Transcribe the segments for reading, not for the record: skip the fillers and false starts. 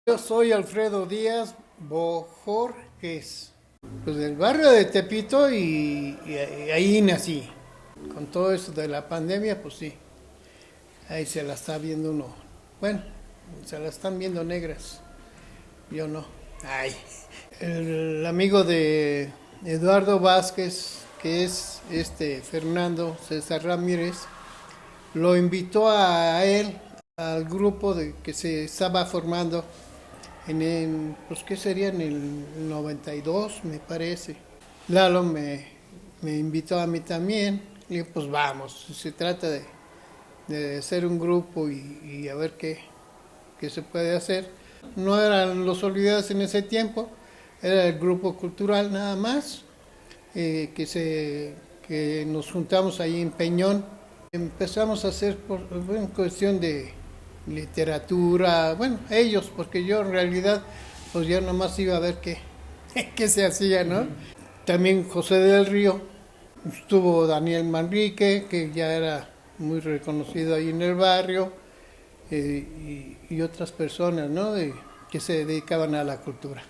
Yo soy Alfredo Díaz Bojorges, pues del barrio de Tepito y ahí nací. Con todo eso de la pandemia, pues sí, ahí se la está viendo uno. Bueno, se la están viendo negras, yo no. Ay. El amigo de Eduardo Vázquez, que es Fernando César Ramírez, lo invitó a él al grupo que se estaba formando pues qué sería en el 92, me parece. Lalo me invitó a mí también. Le dije, pues vamos, se trata de hacer un grupo y a ver qué se puede hacer. No eran los olvidados en ese tiempo, era el grupo cultural nada más, que nos juntamos ahí en Peñón. Empezamos a hacer por cuestión de literatura, bueno, ellos, porque yo en realidad pues yo nomás iba a ver qué se hacía, ¿no? También José del Río, estuvo Daniel Manrique, que ya era muy reconocido ahí en el barrio, y otras personas, ¿no? Que se dedicaban a la cultura.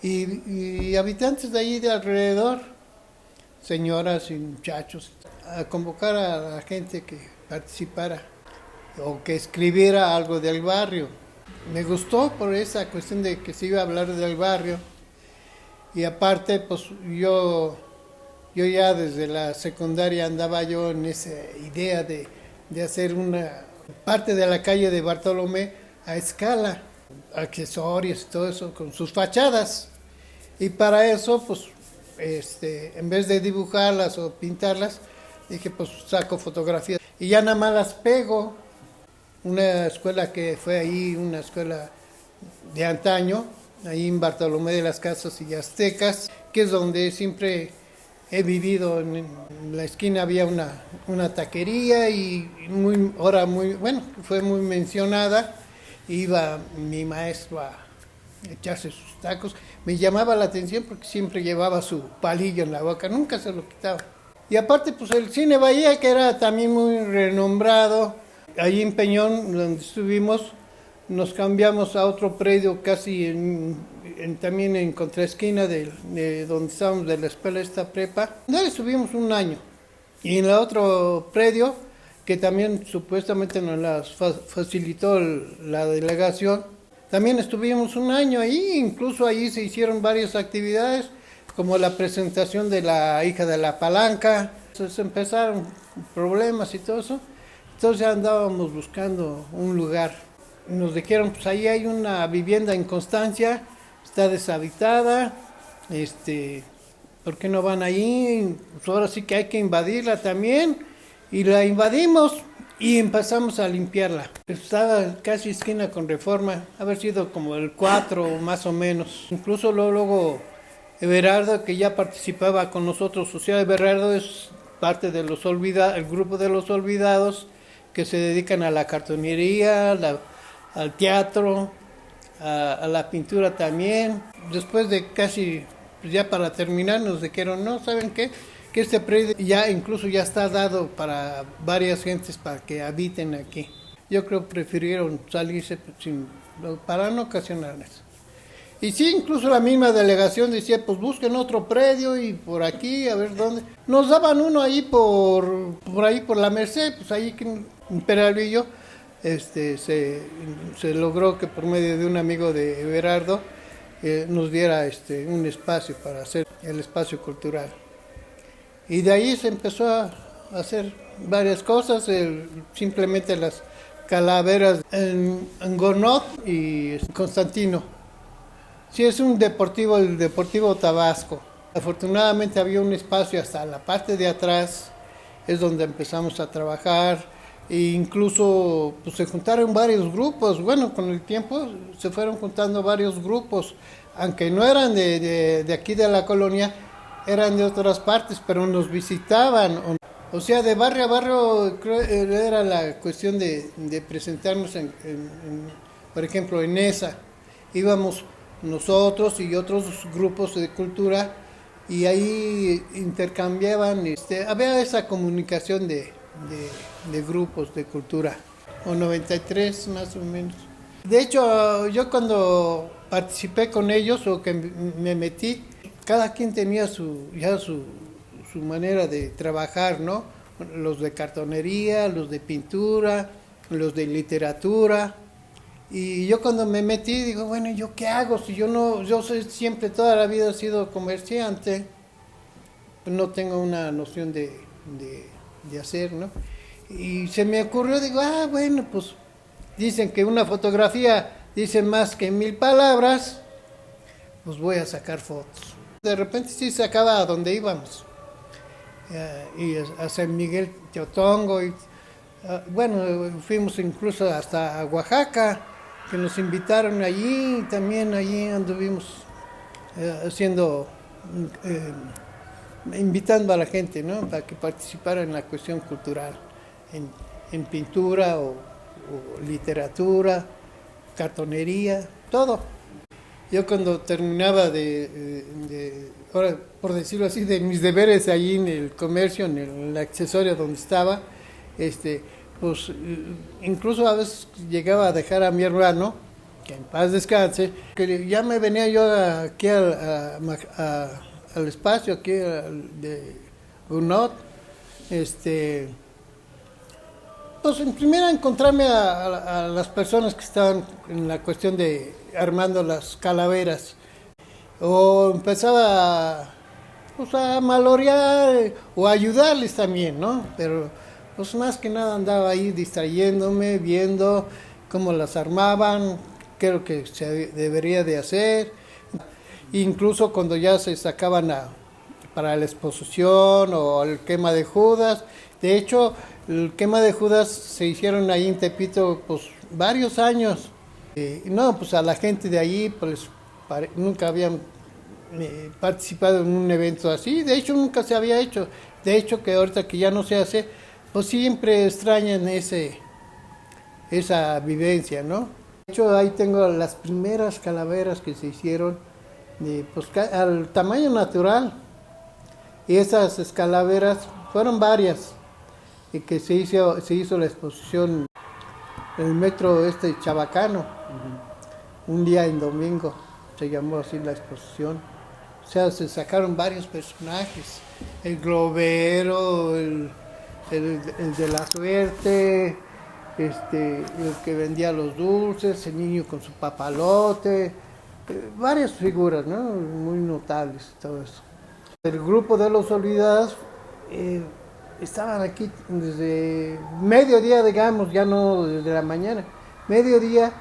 Y habitantes de ahí de alrededor, señoras y muchachos, a convocar a la gente que participara o que escribiera algo del barrio. Me gustó por esa cuestión de que se iba a hablar del barrio. Y aparte, pues yo ya desde la secundaria andaba yo en esa idea de hacer una parte de la calle de Bartolomé a escala, accesorios y todo eso, con sus fachadas. Y para eso, pues, en vez de dibujarlas o pintarlas, dije, pues saco fotografías y ya nada más las pego. Una escuela que fue ahí, una escuela de antaño, ahí en Bartolomé de las Casas y Aztecas, que es donde siempre he vivido. En la esquina había una taquería y fue muy mencionada. Iba mi maestro a echarse sus tacos. Me llamaba la atención porque siempre llevaba su palillo en la boca, nunca se lo quitaba. Y aparte, pues el Cine Bahía, que era también muy renombrado. Allí en Peñón, donde estuvimos, nos cambiamos a otro predio casi también en contraesquina de donde estábamos, de la escuela esta prepa. Donde estuvimos un año. Y en el otro predio, que también supuestamente nos las facilitó la delegación, también estuvimos un año ahí. Incluso ahí se hicieron varias actividades, como la presentación de la hija de la palanca. Entonces empezaron problemas y todo eso. Entonces andábamos buscando un lugar. Nos dijeron, pues ahí hay una vivienda en Constancia, está deshabitada, ¿por qué no van ahí? Pues ahora sí que hay que invadirla también. Y la invadimos y empezamos a limpiarla. Estaba casi esquina con Reforma, haber sido como el 4 más o menos. Incluso luego Everardo, que ya participaba con nosotros, o sea, Everardo es parte de el grupo de los olvidados, que se dedican a la cartonería, al teatro, a la pintura también. Después de casi, pues ya para terminar, nos dijeron, no, ¿saben qué? Que este predio incluso ya está dado para varias gentes para que habiten aquí. Yo creo que prefirieron salirse para no ocasionar eso. Y sí, incluso la misma delegación decía, pues busquen otro predio y por aquí, a ver dónde. Nos daban uno ahí por ahí por la Merced, pues ahí en Peralvillo, se logró que por medio de un amigo de Everardo nos diera un espacio para hacer el espacio cultural. Y de ahí se empezó a hacer varias cosas, simplemente las calaveras en Gornot y Constantino. Sí, es el Deportivo Tabasco. Afortunadamente había un espacio hasta la parte de atrás, es donde empezamos a trabajar, e incluso pues, se juntaron varios grupos. Bueno, con el tiempo se fueron juntando varios grupos, aunque no eran de aquí de la colonia, eran de otras partes, pero nos visitaban. O sea, de barrio a barrio era la cuestión de presentarnos, por ejemplo, en esa. Íbamos nosotros y otros grupos de cultura y ahí intercambiaban, había esa comunicación de grupos de cultura, o 93 más o menos. De hecho, yo cuando participé con ellos o que me metí, cada quien tenía su manera de trabajar, ¿no? Los de cartonería, los de pintura, los de literatura. Y yo cuando me metí digo, bueno, ¿yo qué hago? Si yo no, yo soy siempre, toda la vida he sido comerciante, no tengo una noción de hacer, ¿no? Y se me ocurrió, digo, bueno, pues dicen que una fotografía dice más que 1000 palabras, pues voy a sacar fotos. De repente sí sacaba a donde íbamos, y a San Miguel Teotongo, y bueno, fuimos incluso hasta Oaxaca, que nos invitaron allí, y también allí anduvimos haciendo, eh, invitando a la gente, ¿no? Para que participara en la cuestión cultural, en, en pintura o literatura, cartonería, todo. Yo cuando terminaba ahora, por decirlo así, de mis deberes allí en el comercio, en el accesorio donde estaba, pues incluso a veces llegaba a dejar a mi hermano, que en paz descanse, que ya me venía yo aquí al espacio, aquí de Bunot, pues en primera encontrarme a las personas que estaban en la cuestión de armando las calaveras. O empezaba pues, a malorear o a ayudarles también, ¿no? Pero pues más que nada andaba ahí distrayéndome, viendo cómo las armaban, qué es lo que se debería de hacer. Incluso cuando ya se sacaban para la exposición o el quema de Judas. De hecho, el quema de Judas se hicieron ahí en Tepito pues varios años. No, pues a la gente de allí pues nunca habían participado en un evento así. De hecho, nunca se había hecho. De hecho, que ahorita que ya no se hace, pues siempre extrañan esa vivencia, ¿no? De hecho, ahí tengo las primeras calaveras que se hicieron pues, al tamaño natural. Y esas calaveras fueron varias, y que se hizo la exposición en el metro Chabacano, un día en domingo, se llamó así la exposición. O sea, se sacaron varios personajes, el globero, el de la suerte, el que vendía los dulces, el niño con su papalote, varias figuras, ¿no? Muy notables, todo eso. El grupo de los olvidados estaban aquí desde mediodía, digamos, ya no desde la mañana, mediodía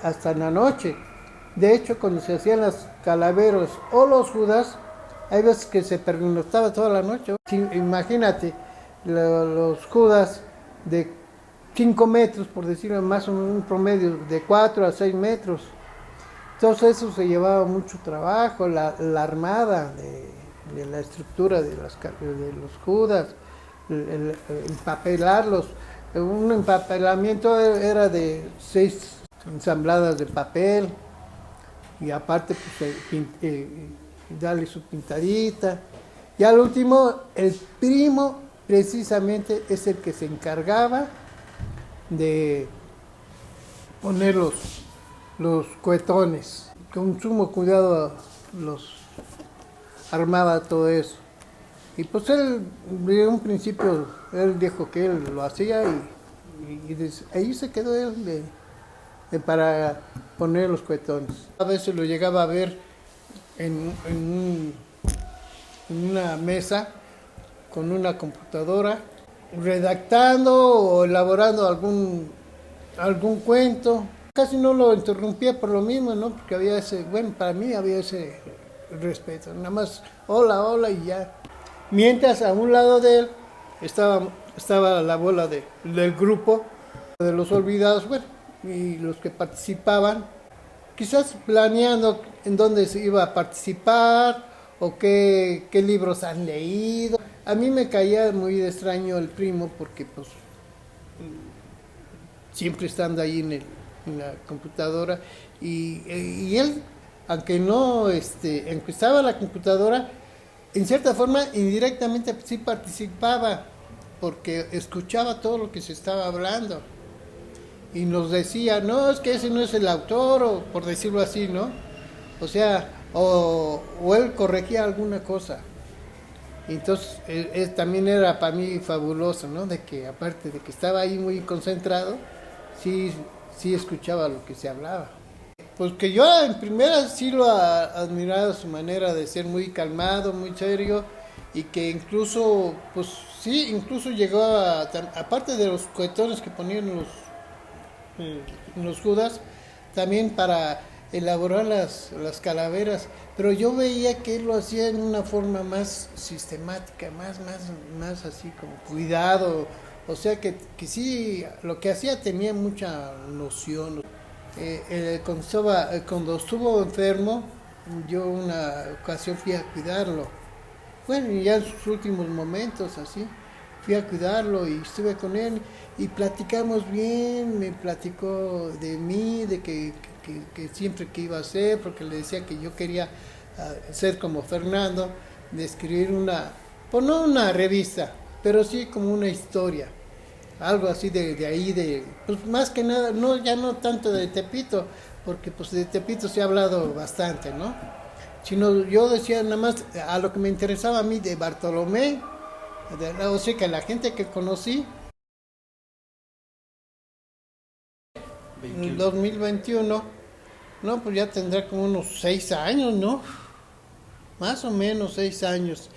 hasta la noche. De hecho, cuando se hacían las calaveras o los Judas, hay veces que se pernoctaba toda la noche. Imagínate, los Judas de 5 metros, por decirlo más o menos, un promedio de 4 a 6 metros. Entonces eso se llevaba mucho trabajo, la armada de la estructura de los Judas, el empapelarlos. Un empapelamiento era de 6 ensambladas de papel, y aparte pues, darle su pintadita. Y al último, el primo precisamente es el que se encargaba de poner los cohetones. Con sumo cuidado los armaba todo eso. Y pues él, de un principio, él dijo que él lo hacía, y ahí se quedó él para poner los cohetones. A veces lo llegaba a ver en una mesa con una computadora, redactando o elaborando algún cuento. Casi no lo interrumpía por lo mismo, ¿no? Porque había para mí había ese respeto. Nada más, hola, hola y ya. Mientras a un lado de él estaba la bola del grupo de los olvidados, bueno, y los que participaban, quizás planeando en dónde se iba a participar o qué libros han leído. A mí me caía muy de extraño el primo porque pues siempre estando ahí en la computadora, y él, aunque no empezaba la computadora, en cierta forma indirectamente sí participaba porque escuchaba todo lo que se estaba hablando. y nos decía, no, es que ese no es el autor, o por decirlo así, ¿no? O sea, o él corregía alguna cosa. Entonces, también era para mí fabuloso, ¿no? De que aparte de que estaba ahí muy concentrado, sí, sí escuchaba lo que se hablaba. Pues que yo en primera sí lo admiraba su manera de ser muy calmado, muy serio, y que incluso, pues sí, incluso llegó aparte de los cohetones que ponían los judas, también para elaborar las calaveras, pero yo veía que él lo hacía en una forma más sistemática, más así como cuidado, o sea que sí, lo que hacía tenía mucha noción. Cuando estuvo enfermo, yo una ocasión fui a cuidarlo, bueno, y ya en sus últimos momentos así, fui a cuidarlo y estuve con él y platicamos bien, me platicó de mí, de que siempre que iba a hacer, porque le decía que yo quería ser como Fernando, de escribir pues no una revista, pero sí como una historia, algo así de ahí, pues más que nada, no, ya no tanto de Tepito, porque pues de Tepito se ha hablado bastante, ¿no? Sino yo decía nada más a lo que me interesaba a mí de Bartolomé, o sea que la gente que conocí en el 2021, no, pues ya tendrá como unos 6 años, ¿no? Más o menos 6 años.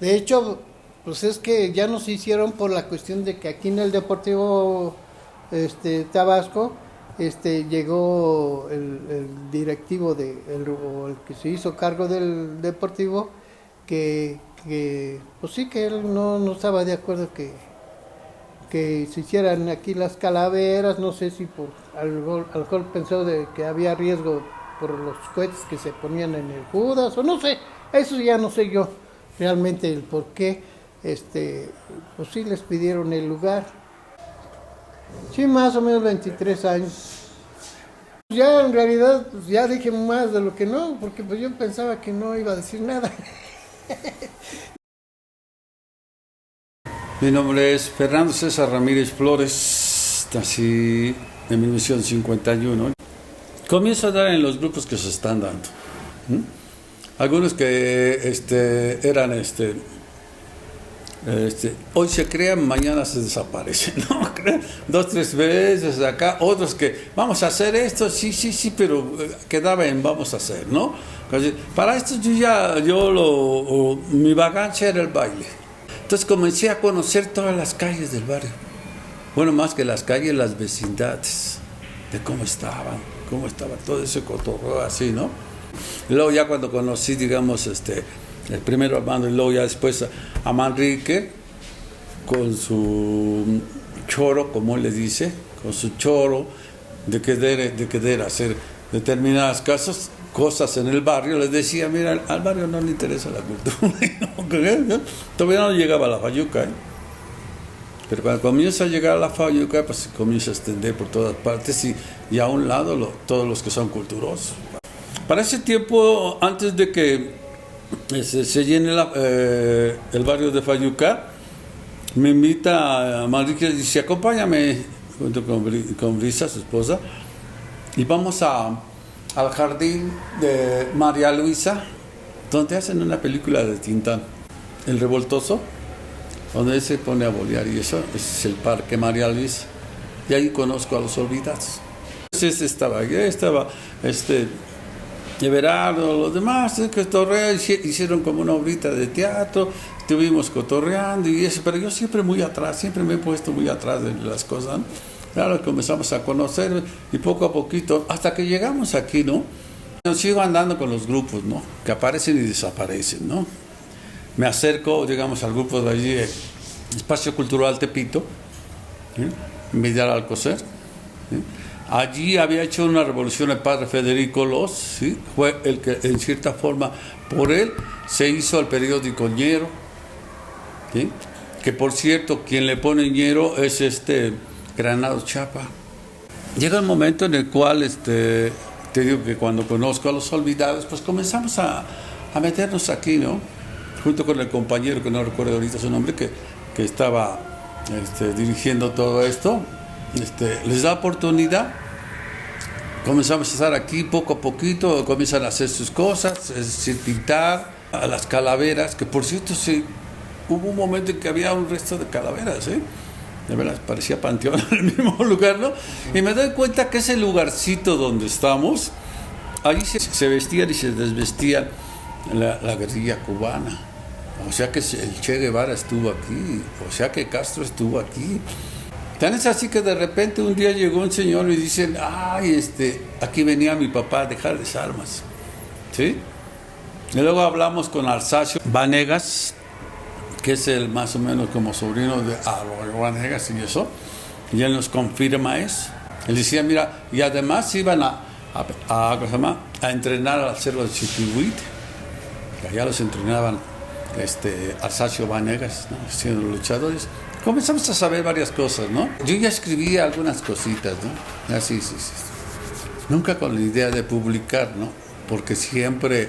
De hecho, pues es que ya nos hicieron por la cuestión de que aquí en el Deportivo Tabasco llegó el directivo o el que se hizo cargo del Deportivo que pues sí que él no estaba de acuerdo que se hicieran aquí las calaveras, no sé si por algo pensó de que había riesgo por los cohetes que se ponían en el Judas, o no sé, eso ya no sé yo realmente el por qué, pues sí les pidieron el lugar. Sí, más o menos 23 años. Ya en realidad pues ya dije más de lo que no, porque pues yo pensaba que no iba a decir nada. Mi nombre es Fernando César Ramírez Flores, nací en 1951. Comienzo a dar en los grupos que se están dando. Algunos que eran hoy se crean, mañana se desaparecen, ¿no? 2, 3 veces acá, otros que vamos a hacer esto, sí, pero quedaba en vamos a hacer, ¿no? Entonces, para esto mi vagancia era el baile. Entonces comencé a conocer todas las calles del barrio. Bueno, más que las calles, las vecindades, de cómo estaba todo ese cotorreo así, ¿no? Y luego ya cuando conocí, digamos, el primero Armando y luego ya después a Manrique, con su choro, como él le dice, con su choro de querer hacer determinadas cosas en el barrio, les decía, mira, al barrio no le interesa la cultura. Todavía no llegaba a la Fayuca, pero cuando comienza a llegar a la Fayuca, pues comienza a extender por todas partes y a un lado todos los que son culturosos. Para ese tiempo, antes de que se llene el barrio de Fayuca, me invita a Manrique y dice, acompáñame junto con Brisa, su esposa, y vamos al jardín de María Luisa, donde hacen una película de Tintán, El Revoltoso, donde él se pone a bolear, y eso es el Parque María Luisa, y ahí conozco a los olvidados. Entonces estaba Everardo, los demás, hicieron como una obrita de teatro, estuvimos cotorreando y eso, pero yo siempre muy atrás, siempre me he puesto muy atrás de las cosas, ¿no? Claro, comenzamos a conocer y poco a poquito, hasta que llegamos aquí, ¿no? Yo sigo andando con los grupos, ¿no? Que aparecen y desaparecen, ¿no? Me acerco, digamos, al grupo de allí, Espacio Cultural Tepito, Vidal Alcocer, ¿sí? Allí había hecho una revolución el padre Federico Los, ¿sí? Fue el que, en cierta forma, por él se hizo el periódico Ñero, ¿sí? Que por cierto, quien le pone Ñero es Granados Chapa. Llega el momento en el cual, te digo que cuando conozco a los olvidados, pues comenzamos a meternos aquí, ¿no? Junto con el compañero, que no recuerdo ahorita su nombre, que estaba dirigiendo todo esto. les da oportunidad. Comenzamos a estar aquí poco a poquito, comienzan a hacer sus cosas, es decir, pintar a las calaveras, que por cierto sí, hubo un momento en que había un resto de calaveras, de verdad parecía panteón en el mismo lugar, ¿no? Y me doy cuenta que ese lugarcito donde estamos, allí se vestían y se desvestían la guerrilla cubana. O sea que el Che Guevara estuvo aquí, o sea que Castro estuvo aquí. Tan es así que de repente un día llegó un señor y dicen, ay, aquí venía mi papá a dejarles armas, ¿sí? Y luego hablamos con Arsacio Vanegas, que es el más o menos como sobrino de Arroyo Vanegas y eso, y él nos confirma eso. Él decía, mira, y además iban a entrenar al cerro de Chiquihuite, que allá los entrenaban Arsacio Vanegas, ¿no? Siendo luchadores. Comenzamos a saber varias cosas, ¿no? Yo ya escribía algunas cositas, ¿no? Así, sí. Nunca con la idea de publicar, ¿no? Porque siempre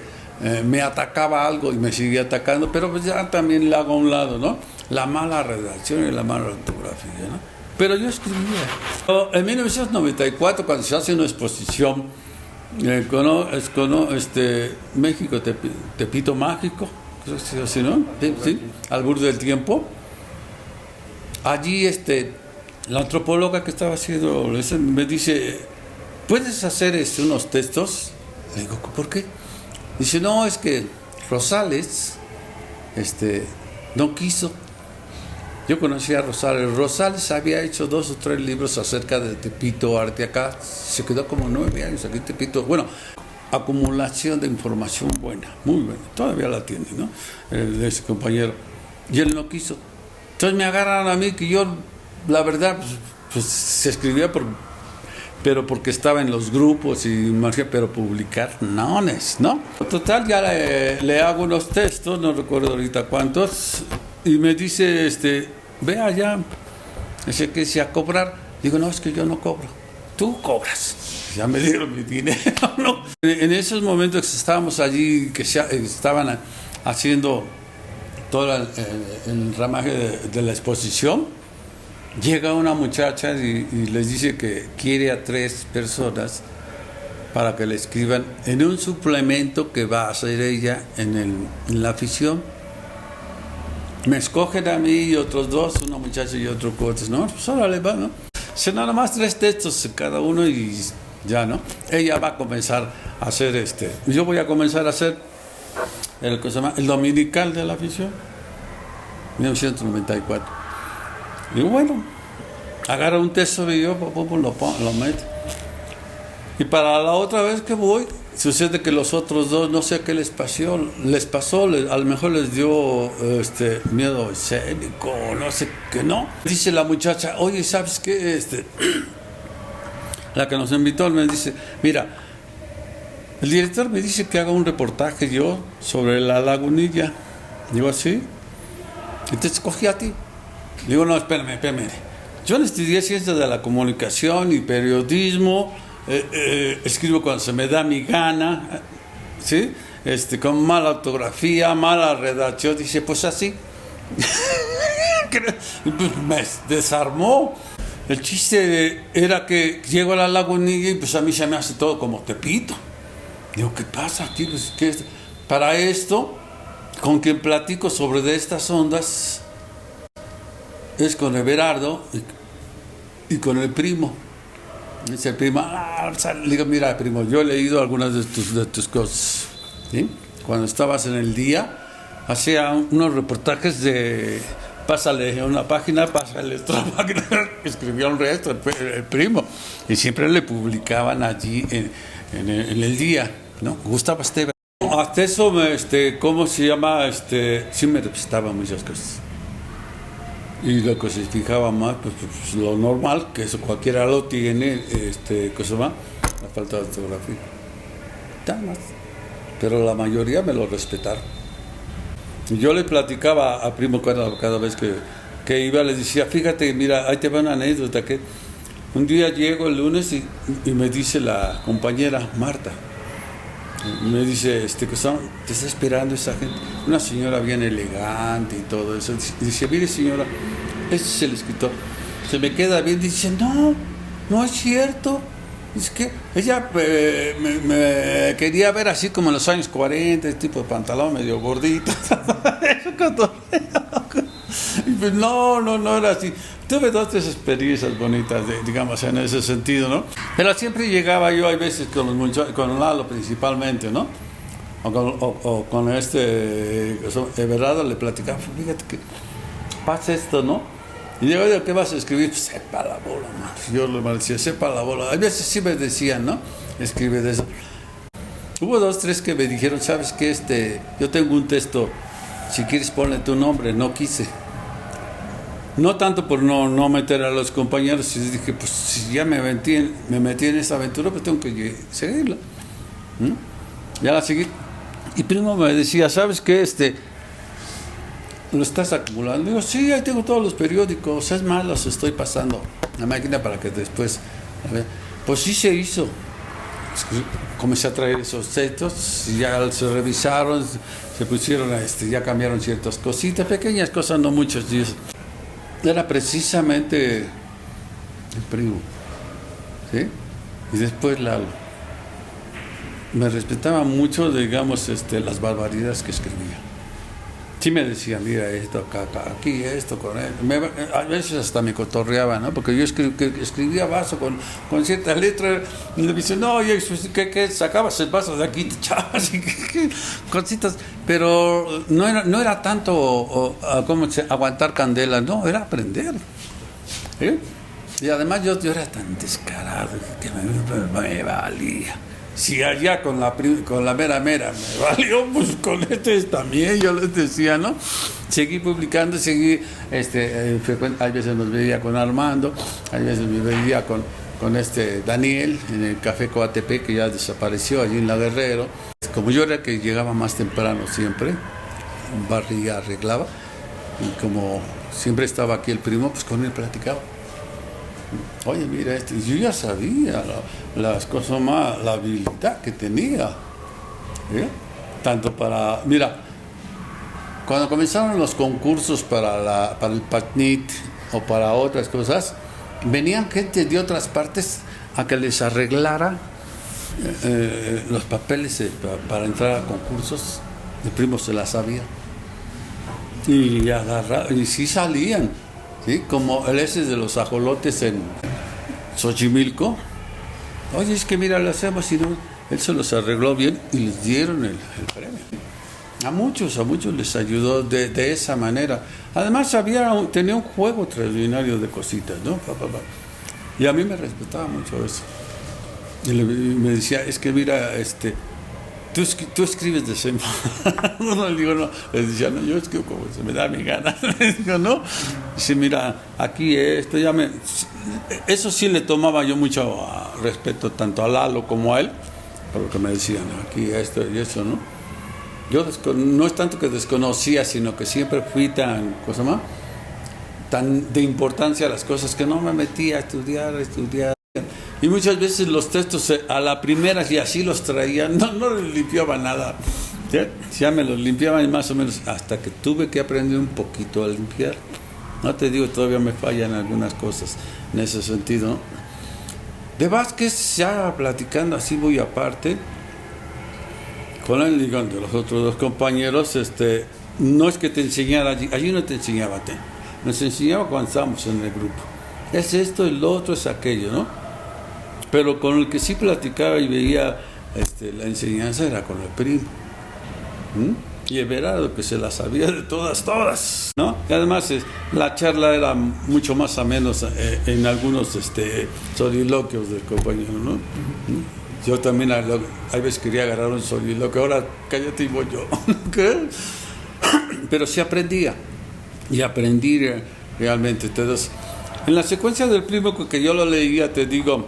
me atacaba algo y me seguía atacando, pero pues ya también le hago a un lado, ¿no? La mala redacción y la mala ortografía, ¿no? Pero yo escribía. En 1994, cuando se hace una exposición, México, Tepito Mágico, ¿sí, no? Sí, al borde del tiempo. Allí la antropóloga que estaba haciendo me dice, ¿puedes hacer unos textos? Le digo, ¿por qué? Dice, no, es que Rosales no quiso. Yo conocí a Rosales. Rosales había hecho 2 o 3 libros acerca de Tepito Arte acá. Se quedó como 9 años aquí en Tepito. Bueno, acumulación de información buena, muy buena. Todavía la tiene, ¿no? De ese compañero. Y él no quiso. Entonces me agarran a mí que yo, la verdad, pues se escribía pero porque estaba en los grupos y pero publicar, no. Total, ya le hago unos textos, no recuerdo ahorita cuántos, y me dice, ve allá, dice que si a cobrar, digo, no, es que yo no cobro, tú cobras. Ya me dieron mi dinero, ¿no? En esos momentos que estábamos allí, que estaban haciendo todo el ramaje de la exposición, llega una muchacha y les dice que quiere a 3 personas para que le escriban en un suplemento que va a hacer ella en la afición. Me escogen a mí y otros 2, una muchacha y otro coach, ¿no? Pues órale, va, ¿no? Son nada más 3 textos cada uno y ya, ¿no? Ella va a comenzar a hacer yo voy a comenzar a hacer el dominical de la afición, 1994. Digo, bueno, agarra un texto y yo lo meto. Y para la otra vez que voy, sucede que los otros 2, no sé qué les pasó, a lo mejor les dio miedo escénico, no sé qué, no. Dice la muchacha, oye, ¿sabes qué? La que nos invitó me dice, mira, el director me dice que haga un reportaje yo sobre la Lagunilla. Digo, ¿así? Entonces cogí a ti. Digo, no, espérame. Yo no estudié ciencias de la comunicación y periodismo, escribo cuando se me da mi gana, ¿sí? Con mala ortografía, mala redacción. Dice, pues así. Pues me desarmó. El chiste era que llego a la Lagunilla y pues a mí se me hace todo como Tepito. Digo, ¿qué pasa aquí? Pues, ¿qué es? Para esto, con quien platico sobre de estas ondas es con Everardo y con el primo. Dice el primo, le digo, mira, primo, yo he leído algunas de tus cosas, ¿sí? Cuando estabas en El Día, hacía unos reportajes de pásale una página, pásale otra página, escribía un resto el primo, y siempre le publicaban allí en El Día, ¿no? Gustavo Esteve. Hasta eso, ¿cómo se llama? Sí me representaba muchas cosas. Y lo que se fijaba más, pues lo normal, que eso cualquiera lo tiene, cosa más, la falta de ortografía. Nada más. Pero la mayoría me lo respetaron. Y yo le platicaba a primo cada vez que iba, le decía, fíjate, mira, ahí te va una anécdota, que un día llego el lunes y me dice la compañera Marta, me dice, te está esperando esa gente, una señora bien elegante y todo eso. Y dice, mire señora, este es el escritor. se me queda bien, dice, no, no es cierto. Es que ella me quería ver así como en los años 40, este tipo de pantalón medio gordito. Y pues no era así. Tuve 2-3 experiencias bonitas, digamos, en ese sentido, ¿no? Pero siempre llegaba yo, hay veces con los muchachos, con Lalo principalmente, ¿no? O con Everardo le platicaba, fíjate que pasa esto, ¿no? Y digo, oye, ¿qué vas a escribir? Pues, sepa la bola, man. Yo le decía, sepa la bola. A veces sí me decían, ¿no? Escribe de eso. Hubo 2-3 que me dijeron, ¿sabes qué? Yo tengo un texto, si quieres ponle tu nombre, no quise. No tanto por no meter a los compañeros, y dije, pues si ya me metí en esta aventura, pues tengo que seguirla. Ya la seguí. Y primo me decía, ¿sabes qué? ¿Lo estás acumulando? Digo, sí, ahí tengo todos los periódicos, es más, los estoy pasando a la máquina para que después, a ver. Pues sí se hizo. Comencé a traer esos textos, y ya se revisaron, se pusieron, ya cambiaron ciertas cositas, pequeñas cosas, no muchos días. Era precisamente el primo, ¿sí? Y después Lalo. Me respetaba mucho, digamos, las barbaridades que escribía. Sí me decía, mira esto, acá, aquí, esto, con él. A veces hasta me cotorreaba, ¿no? Porque yo escribía vaso con cierta letra y me dice, no, oye, ¿qué? Sacabas el vaso de aquí, te echabas y cositas. Pero no era tanto aguantar candela, no, era aprender. ¿Sí? Y además yo era tan descarado que me valía. Si allá con la mera me valió, pues con también, yo les decía, ¿no? Seguí publicando, hay veces nos veía con Armando, hay veces me veía con Daniel en el Café Coatepe, que ya desapareció allí en La Guerrero. Como yo era el que llegaba más temprano siempre, barría, arreglaba, y como siempre estaba aquí el primo, pues con él platicaba. Oye, mira esto, yo ya sabía las cosas más, la habilidad que tenía, ¿eh? Tanto mira, cuando comenzaron los concursos para el PACNIT o para otras cosas, venían gente de otras partes a que les arreglara los papeles para entrar a concursos. El primo se las sabía y sí salían. ¿Sí? Como el de los ajolotes en Xochimilco. Oye, es que mira, lo hacemos y no. Él se los arregló bien y les dieron el premio. A muchos les ayudó de esa manera. Además tenía un juego extraordinario de cositas, ¿no? Y a mí me respetaba mucho eso. Y me decía, es que mira, tú escribes de ese modo. No, le digo, no. Le decía, no, yo escribo como se me da mi gana. Le digo, no. Dice, mira, aquí eso sí le tomaba yo mucho respeto tanto a Lalo como a él, por lo que me decían, aquí esto y eso, ¿no? Yo no es tanto que desconocía, sino que siempre fui tan de importancia a las cosas que no me metía a estudiar. Y muchas veces los textos a la primera, y así los traía, no les limpiaba nada. Ya me los limpiaban más o menos, hasta que tuve que aprender un poquito a limpiar. No te digo, todavía me fallan algunas cosas en ese sentido, ¿no? De Vázquez, ya platicando así muy aparte, con él y con los otros dos compañeros, no es que te enseñara allí no te enseñaba, nos enseñaba cuando estábamos en el grupo. Es esto, el otro, es aquello, ¿no? Pero con el que sí platicaba y veía la enseñanza era con el primo. Y Everardo, que se la sabía de todas, ¿no? Y además la charla era mucho más o menos en algunos soliloquios del compañero, ¿no? Yo también a veces quería agarrar un soliloquio, ahora cállate y voy yo. Pero sí aprendía, y aprendí realmente. Entonces, en la secuencia del primo que yo lo leía, te digo,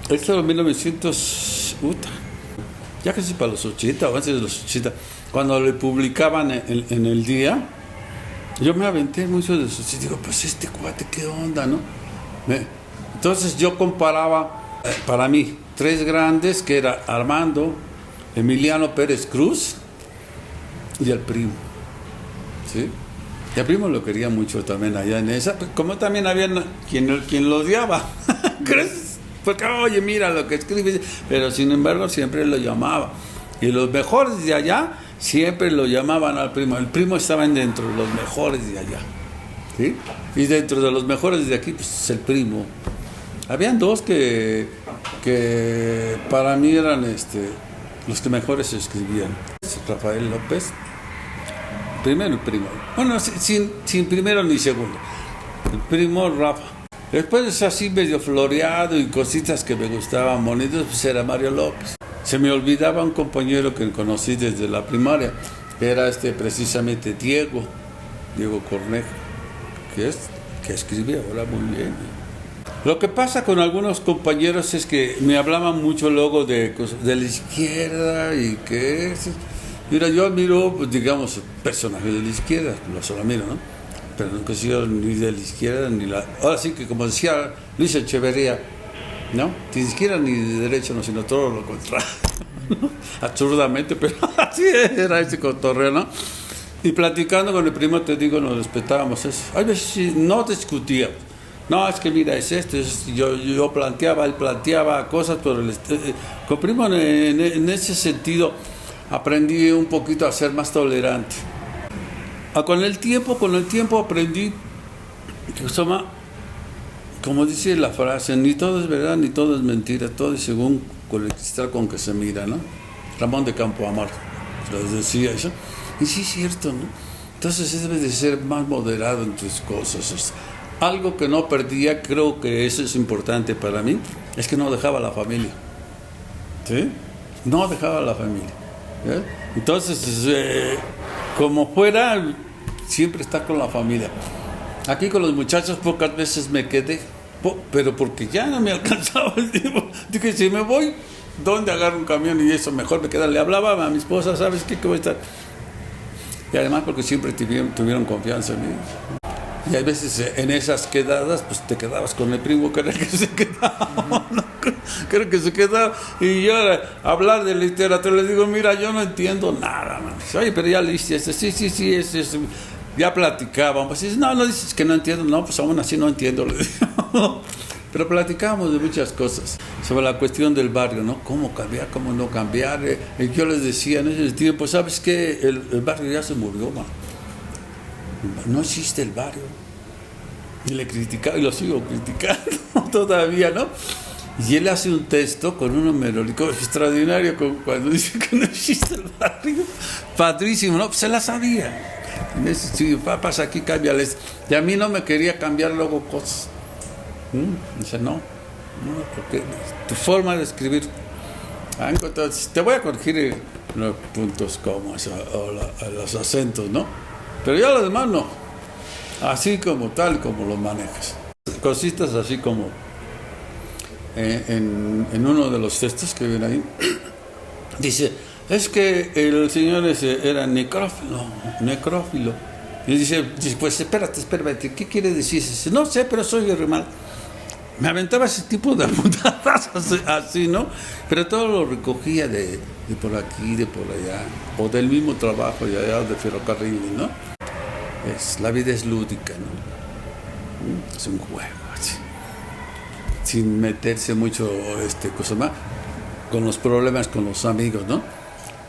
esto en 1900, ya casi para los 80, o antes de los 80, cuando le publicaban en el día, yo me aventé mucho de eso, y digo, pues cuate, ¿qué onda, no? Entonces yo comparaba, para mí, 3 grandes, que era Armando, Emiliano Pérez Cruz y el primo, ¿sí? Y a primo lo quería mucho también allá en esa, como también había quien lo odiaba. ¿Crees? Porque, oye, mira lo que escribe. Pero sin embargo siempre lo llamaba. Y los mejores de allá siempre lo llamaban al primo. El primo estaba dentro de los mejores de allá. ¿Sí? Y dentro de los mejores de aquí, pues el primo. Habían dos que para mí eran los que mejores escribían. Rafael López, primero el primo. Bueno, sin primero ni segundo. El primo Rafa. Después así medio floreado y cositas que me gustaban bonitos, pues era Mario López. Se me olvidaba un compañero que conocí desde la primaria, que era precisamente Diego Cornejo, que escribía ahora muy bien. Lo que pasa con algunos compañeros es que me hablaban mucho luego de la izquierda y que... Mira, yo admiro, pues, digamos, personajes de la izquierda, lo solo miro, ¿no? Pero nunca he sido ni de la izquierda ni la... Ahora sí que, como decía Luis Echeverría, ¿no? Ni de izquierda ni de derecha, no, sino todo lo contrario. Absurdamente, pero así era ese cotorreo, ¿no? Y platicando con el primo, te digo, nos respetábamos eso. A veces no discutíamos. No, es que mira, es esto. Yo planteaba, él planteaba cosas por el... Con primo, en ese sentido, aprendí un poquito a ser más tolerante. Con el tiempo aprendí que como dice la frase, ni todo es verdad, ni todo es mentira, todo es según con el cristal con que se mira, ¿no? Ramón de Campoamor les decía eso. Y sí es cierto, ¿no? Entonces debes de ser más moderado en tus cosas. Algo que no perdía, creo que eso es importante para mí, es que no dejaba la familia. ¿Sí? No dejaba la familia. ¿Sí? Entonces, como fuera, siempre está con la familia. Aquí con los muchachos pocas veces me quedé, pero porque ya no me alcanzaba el tiempo. Dije, si me voy, ¿dónde agarro un camión? Y eso mejor me queda. Le hablaba a mi esposa, ¿sabes qué? Que voy a estar. Y además porque siempre tuvieron confianza en mí. Y a veces en esas quedadas, pues te quedabas con el primo, que era el que se quedaba, ¿no? Creo que se quedaba. Y yo hablar de literatura, les digo, mira, yo no entiendo nada, man. Oye, pero ya leíste sí, es ya platicábamos. Dices, no dices que no entiendo, no, pues aún así no entiendo, le digo. Pero platicábamos de muchas cosas sobre la cuestión del barrio, ¿no? Cómo cambiar, cómo no cambiar. Yo les decía en ese tiempo, ¿sabes qué? El barrio ya se murió, man. No existe el barrio. Y le criticaba y lo sigo criticando todavía, ¿no? Y él hace un texto con un numerólico extraordinario cuando dice que no existe el barrio. Padrísimo, ¿no? Pues se la sabía. Si pasa aquí, cámbiales. Y a mí no me quería cambiar luego cosas. Dice, no, porque tu forma de escribir. Entonces, te voy a corregir los puntos como los acentos, ¿no? Pero ya lo demás no. Así como tal, como lo manejas. Cositas así como en uno de los textos que viene ahí, dice, es que el señor era necrófilo. Y dice, pues espérate, ¿qué quiere decir? Dice, no sé, pero soy hermano. Me aventaba ese tipo de apuntadas así, ¿no? Pero todo lo recogía de por aquí, de por allá, o del mismo trabajo de allá de ferrocarril, ¿no? La vida es lúdica, ¿no? Es un juego, así, sin meterse mucho cosa más, con los problemas con los amigos, ¿no?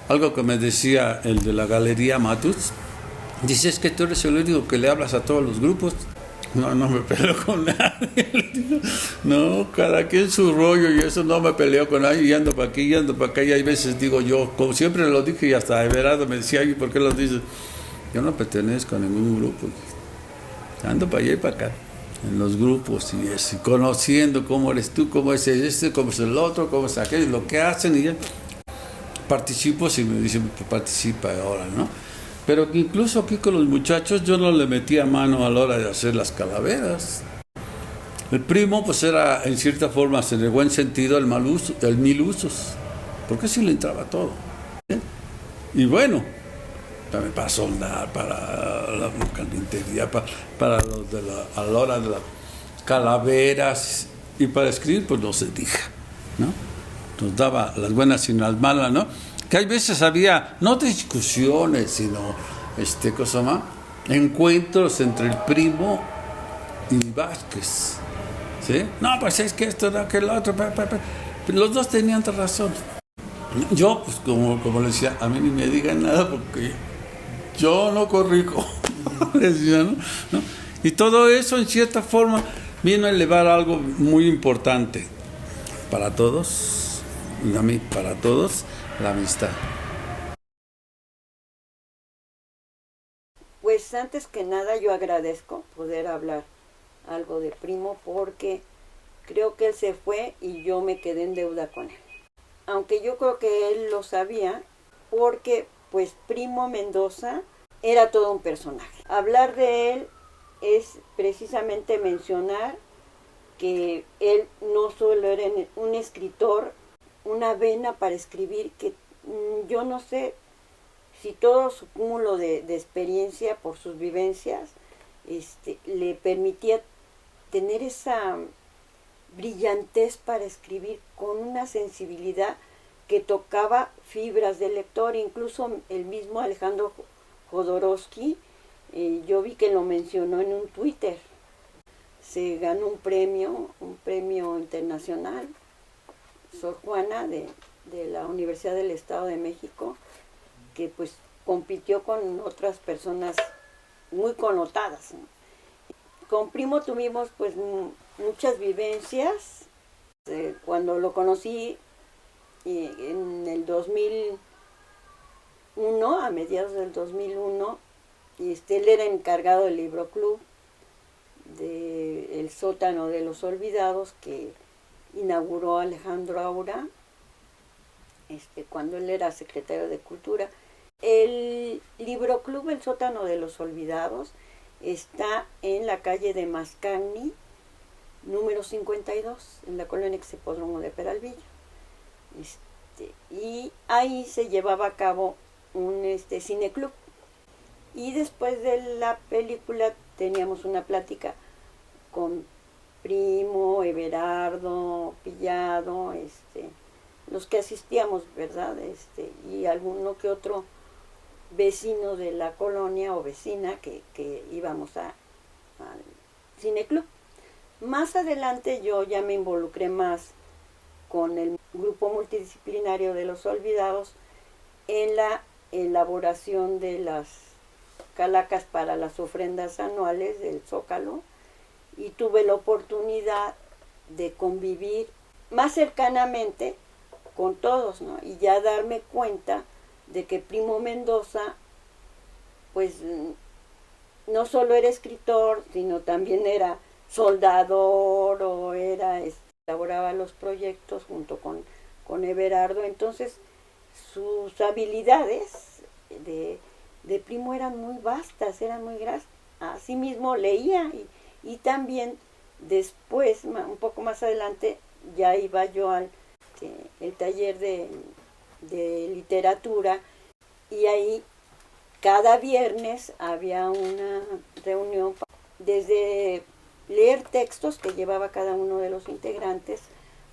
Algo que me decía el de la Galería Matus, dice, es que tú eres el único que le hablas a todos los grupos. No me peleo con nadie. No, cada quien su rollo y eso, no me peleo con nadie y ando para aquí y ando para acá. Y hay veces digo yo, como siempre lo dije y hasta Everardo me decía, ¿y por qué lo dices? Yo no pertenezco a ningún grupo. Ando para allá y para acá, en los grupos y eso, conociendo cómo eres tú, cómo es cómo es el otro, cómo es aquello, lo que hacen y ya. Participo si me dicen, participa ahora, ¿no? Pero incluso aquí con los muchachos yo no le metía mano a la hora de hacer las calaveras. El primo pues era en cierta forma, en el buen sentido, el mil usos, porque sí le entraba todo. Y bueno, también para soldar, para la carpintería, para los a la hora de las calaveras y para escribir pues no se diga, ¿no? Nos daba las buenas y las malas, ¿no? Que hay veces había, no discusiones, sino, cosa más, encuentros entre el Primo y Vázquez. ¿Sí? No, pues es que esto, no, que lo otro. Los dos tenían razón. Yo, pues como le decía, a mí ni me digan nada porque yo no corrijo. Decía, ¿no? ¿No? Y todo eso, en cierta forma, vino a elevar algo muy importante para todos, para todos, la amistad. Pues antes que nada yo agradezco poder hablar algo de Primo porque creo que él se fue y yo me quedé en deuda con él. Aunque yo creo que él lo sabía porque pues Primo Mendoza era todo un personaje. Hablar de él es precisamente mencionar que él no solo era un escritor, una vena para escribir que yo no sé si todo su cúmulo de experiencia por sus vivencias le permitía tener esa brillantez para escribir con una sensibilidad que tocaba fibras del lector. Incluso el mismo Alejandro Jodorowsky, yo vi que lo mencionó en un Twitter. Se ganó un premio internacional, Sor Juana, de la Universidad del Estado de México, que pues compitió con otras personas muy connotadas, ¿no? Con Primo tuvimos pues muchas vivencias. Cuando lo conocí en el 2001, a mediados del 2001, él era encargado del Libro Club de El Sótano de los Olvidados, que inauguró Alejandro Aura cuando él era secretario de Cultura. El Libro Club El Sótano de los Olvidados está en la calle de Mascagni, número 52, en la colonia Exhipódromo de Peralvillo. Y ahí se llevaba a cabo un cineclub. Y después de la película teníamos una plática con Primo, Everardo, Pillado, los que asistíamos, ¿verdad? Y alguno que otro vecino de la colonia o vecina que íbamos al cineclub. Más adelante yo ya me involucré más con el grupo multidisciplinario de los olvidados en la elaboración de las calacas para las ofrendas anuales del Zócalo, y tuve la oportunidad de convivir más cercanamente con todos, ¿no? Y ya darme cuenta de que Primo Mendoza pues no solo era escritor, sino también era soldador o elaboraba los proyectos junto con Everardo. Entonces sus habilidades de Primo eran muy vastas, eran muy grandes. Asimismo leía y también después, un poco más adelante, ya iba yo al el taller de literatura, y ahí cada viernes había una reunión desde leer textos que llevaba cada uno de los integrantes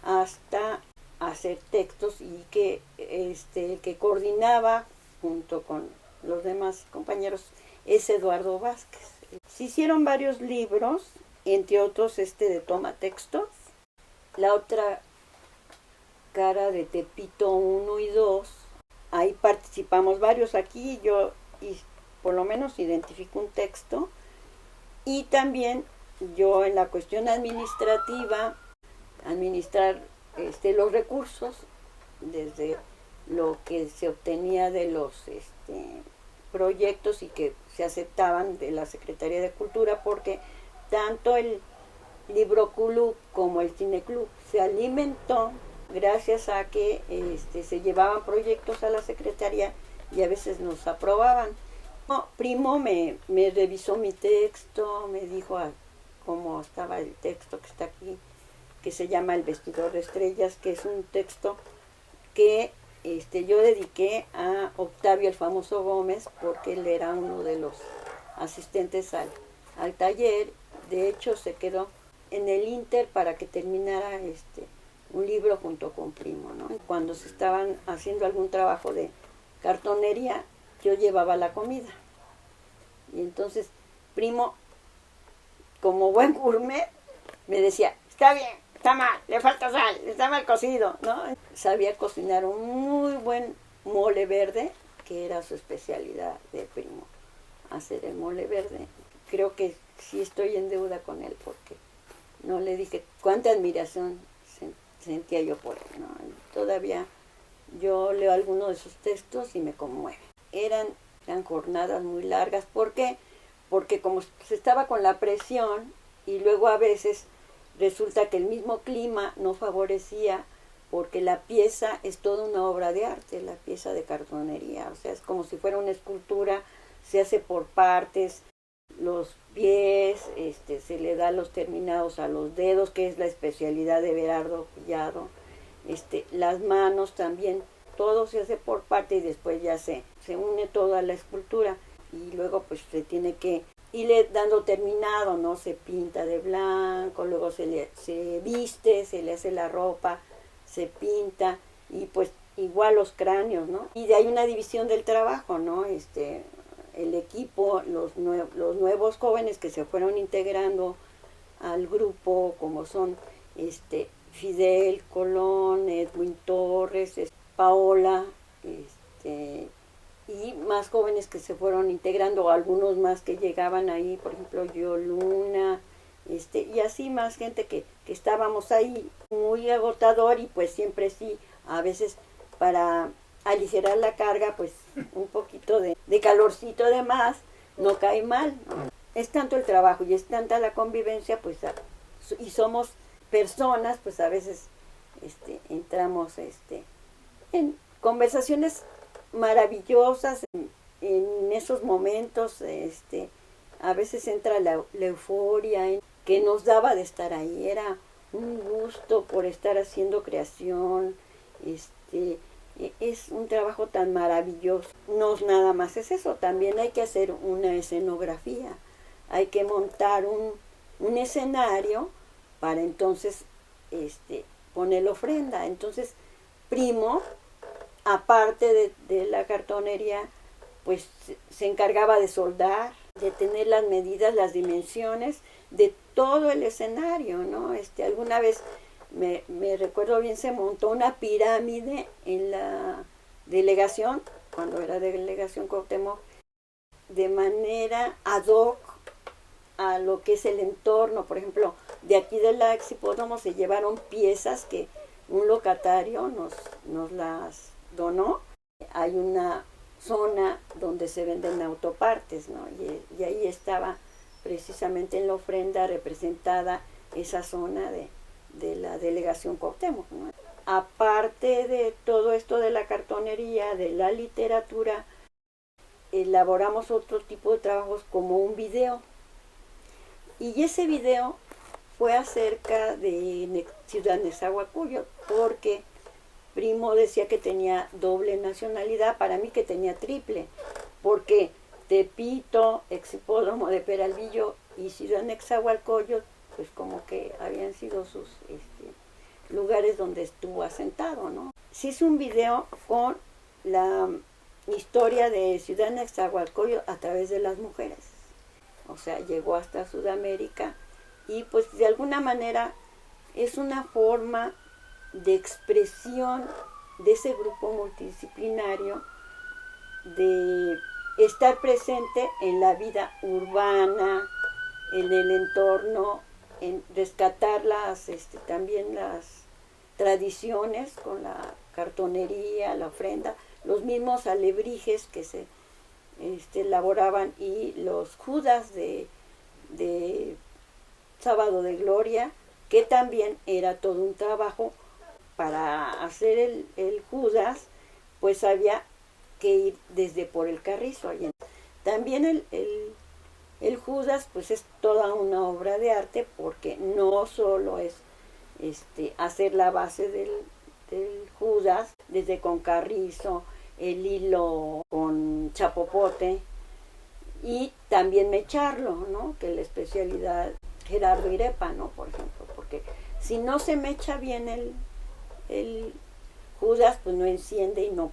hasta hacer textos, y que el que coordinaba junto con los demás compañeros es Eduardo Vázquez. Se hicieron varios libros, entre otros de Toma Textos, la otra cara de Tepito 1 y 2, ahí participamos varios. Aquí yo por lo menos identifico un texto, y también yo en la cuestión administrativa, administrar los recursos, desde lo que se obtenía de los proyectos y que se aceptaban de la Secretaría de Cultura, porque tanto el Libro Club como el Cineclub se alimentó gracias a que se llevaban proyectos a la Secretaría y a veces nos aprobaban. Primo me revisó mi texto, me dijo cómo estaba el texto que está aquí, que se llama El Vestidor de Estrellas, que es un texto que yo dediqué a Octavio el Famoso Gómez, porque él era uno de los asistentes al taller. De hecho, se quedó en el Inter para que terminara un libro junto con Primo, ¿no? Cuando se estaban haciendo algún trabajo de cartonería, yo llevaba la comida. Y entonces, primo, como buen gourmet, me decía, está bien, está mal, le falta sal, está mal cocido, ¿no? Sabía cocinar un muy buen mole verde, que era su especialidad de primo, hacer el mole verde. Creo que sí estoy en deuda con él, porque no le dije cuánta admiración sentía yo por él, ¿no? Todavía yo leo algunos de sus textos y me conmueve. Eran jornadas muy largas. ¿Por qué? Porque como se estaba con la presión y luego a veces resulta que el mismo clima no favorecía, porque la pieza es toda una obra de arte, la pieza de cartonería, o sea, es como si fuera una escultura, se hace por partes, los pies, se le da los terminados a los dedos, que es la especialidad de Berardo Collado, las manos también, todo se hace por parte y después ya se une toda la escultura y luego pues se tiene que irle dando terminado, ¿no? Se pinta de blanco, luego se viste, se le hace la ropa, se pinta y pues igual los cráneos, ¿no? Y de ahí una división del trabajo, ¿no? El equipo, los nuevos jóvenes que se fueron integrando al grupo, como son Fidel Colón, Edwin Torres, Paola, y más jóvenes que se fueron integrando, algunos más que llegaban ahí, por ejemplo yo, Luna, y así más gente que estábamos ahí, muy agotador, y pues siempre sí, a veces para aligerar la carga, pues un poquito de calorcito de más, no cae mal, ¿no? Es tanto el trabajo y es tanta la convivencia, pues, y somos personas, pues a veces entramos en conversaciones maravillosas, en esos momentos, a veces entra la euforia que nos daba de estar ahí, era un gusto por estar haciendo creación, es un trabajo tan maravilloso. No nada más es eso, también hay que hacer una escenografía, hay que montar un escenario para entonces poner la ofrenda. Entonces, primo, aparte de la cartonería, pues se encargaba de soldar, de tener las medidas, las dimensiones de todo el escenario, ¿no? Alguna vez me recuerdo bien, se montó una pirámide en la delegación, cuando era delegación Cuauhtémoc, de manera ad hoc a lo que es el entorno. Por ejemplo, de aquí de la Exhipódromo se llevaron piezas que un locatario nos las donó. Hay una zona donde se venden autopartes, ¿no? Y ahí estaba precisamente en la ofrenda representada esa zona de la delegación Cuauhtémoc, ¿no? Aparte de todo esto de la cartonería, de la literatura, elaboramos otro tipo de trabajos como un video. Y ese video fue acerca de Ciudad Nezahualcóyotl, porque primo decía que tenía doble nacionalidad, para mí que tenía triple, porque Tepito, Exhipódromo de Peralvillo y Ciudad Nezahualcóyotl, pues como que habían sido sus lugares donde estuvo asentado, ¿no? Se hizo un video con la historia de Ciudad Nezahualcóyotl a través de las mujeres. O sea, llegó hasta Sudamérica y pues de alguna manera es una forma de expresión de ese grupo multidisciplinario, de estar presente en la vida urbana, en el entorno, en rescatar también las tradiciones con la cartonería, la ofrenda, los mismos alebrijes que se elaboraban, y los judas de Sábado de Gloria, que también era todo un trabajo. Para hacer el judas, pues había que ir desde por el Carrizo. También el judas pues es toda una obra de arte, porque no solo es hacer la base del judas, desde con carrizo, el hilo con chapopote, y también mecharlo, ¿no? Que es la especialidad Gerardo Irepa, ¿no? Por ejemplo, porque si no se mecha bien el judas, pues no enciende y no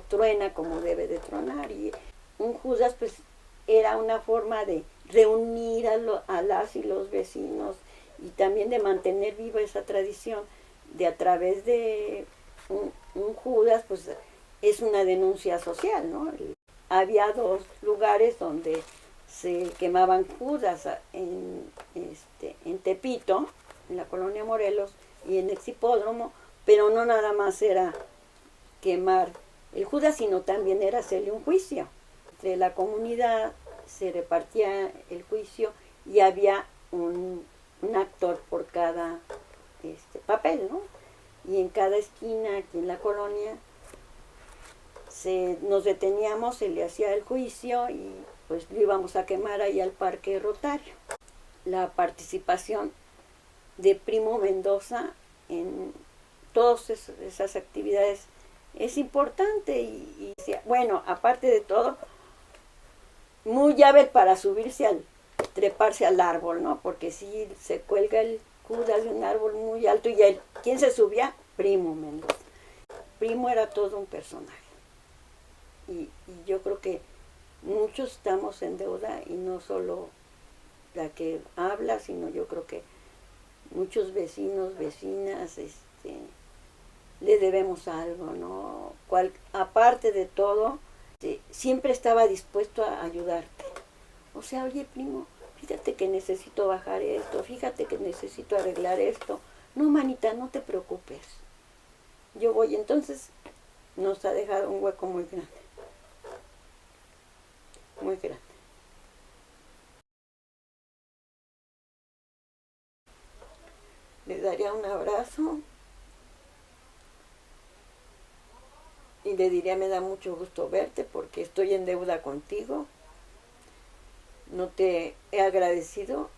truena como debe de tronar. Y un judas pues era una forma de reunir a las y los vecinos y también de mantener viva esa tradición de a través de un Judas, pues es una denuncia social, ¿no? Había 2 lugares donde se quemaban Judas, en Tepito, en la colonia Morelos, y en Exhipódromo, pero no nada más era quemar el Judas, sino también era hacerle un juicio. Entre la comunidad se repartía el juicio y había un actor por cada papel, ¿no? Y en cada esquina, aquí en la colonia, nos deteníamos, se le hacía el juicio y pues lo íbamos a quemar ahí al Parque Rotario. La participación de Primo Mendoza en todas esas actividades es importante y bueno, aparte de todo, muy hábil para treparse al árbol, ¿no? Porque si se cuelga el Judas de un árbol muy alto y ¿quién se subía? Primo Mendoza. Primo era todo un personaje. Y yo creo que muchos estamos en deuda, y no solo la que habla, sino yo creo que muchos vecinos, vecinas, le debemos algo, ¿no? Aparte de todo, siempre estaba dispuesto a ayudarte. O sea, oye, primo, fíjate que necesito bajar esto, fíjate que necesito arreglar esto. No, manita, no te preocupes. Yo voy. Entonces, nos ha dejado un hueco muy grande. Muy grande. Le daría un abrazo y le diría: me da mucho gusto verte porque estoy en deuda contigo. No te he agradecido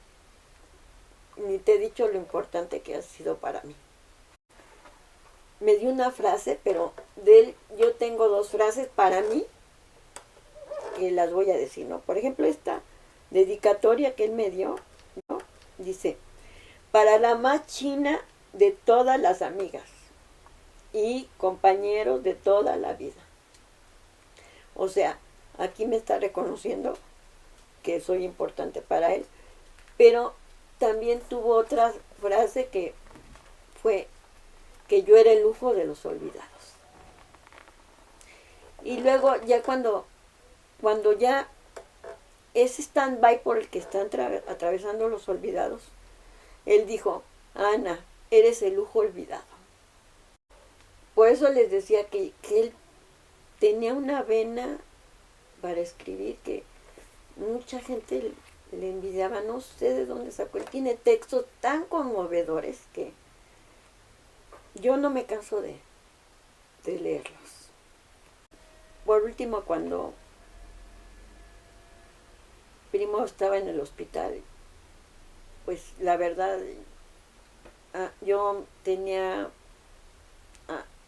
ni te he dicho lo importante que has sido para mí. Me dio una frase, pero de él yo tengo 2 frases para mí que las voy a decir, ¿no? Por ejemplo, esta dedicatoria que él me dio, ¿no? Dice: para la más china de todas las amigas y compañeros de toda la vida. O sea, aquí me está reconociendo que soy importante para él, pero también tuvo otra frase que fue que yo era el lujo de los olvidados. Y luego ya cuando ya ese stand-by por el que están atravesando los olvidados, él dijo: Ana, eres el lujo olvidado. Por eso les decía que él tenía una vena para escribir que mucha gente le envidiaba. No sé de dónde sacó. Él tiene textos tan conmovedores que yo no me canso de leerlos. Por último, cuando Primo estaba en el hospital, pues la verdad, yo tenía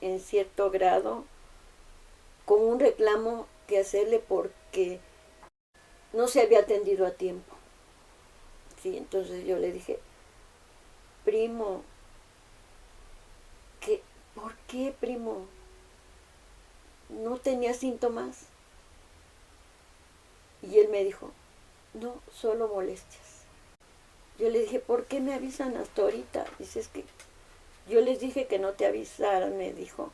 en cierto grado como un reclamo que hacerle porque no se había atendido a tiempo. Sí, entonces yo le dije: primo, ¿por qué, primo? ¿No tenía síntomas? Y él me dijo: no, solo molestias. Yo le dije: ¿por qué me avisan hasta ahorita? Dice: es que yo les dije que no te avisaran, me dijo,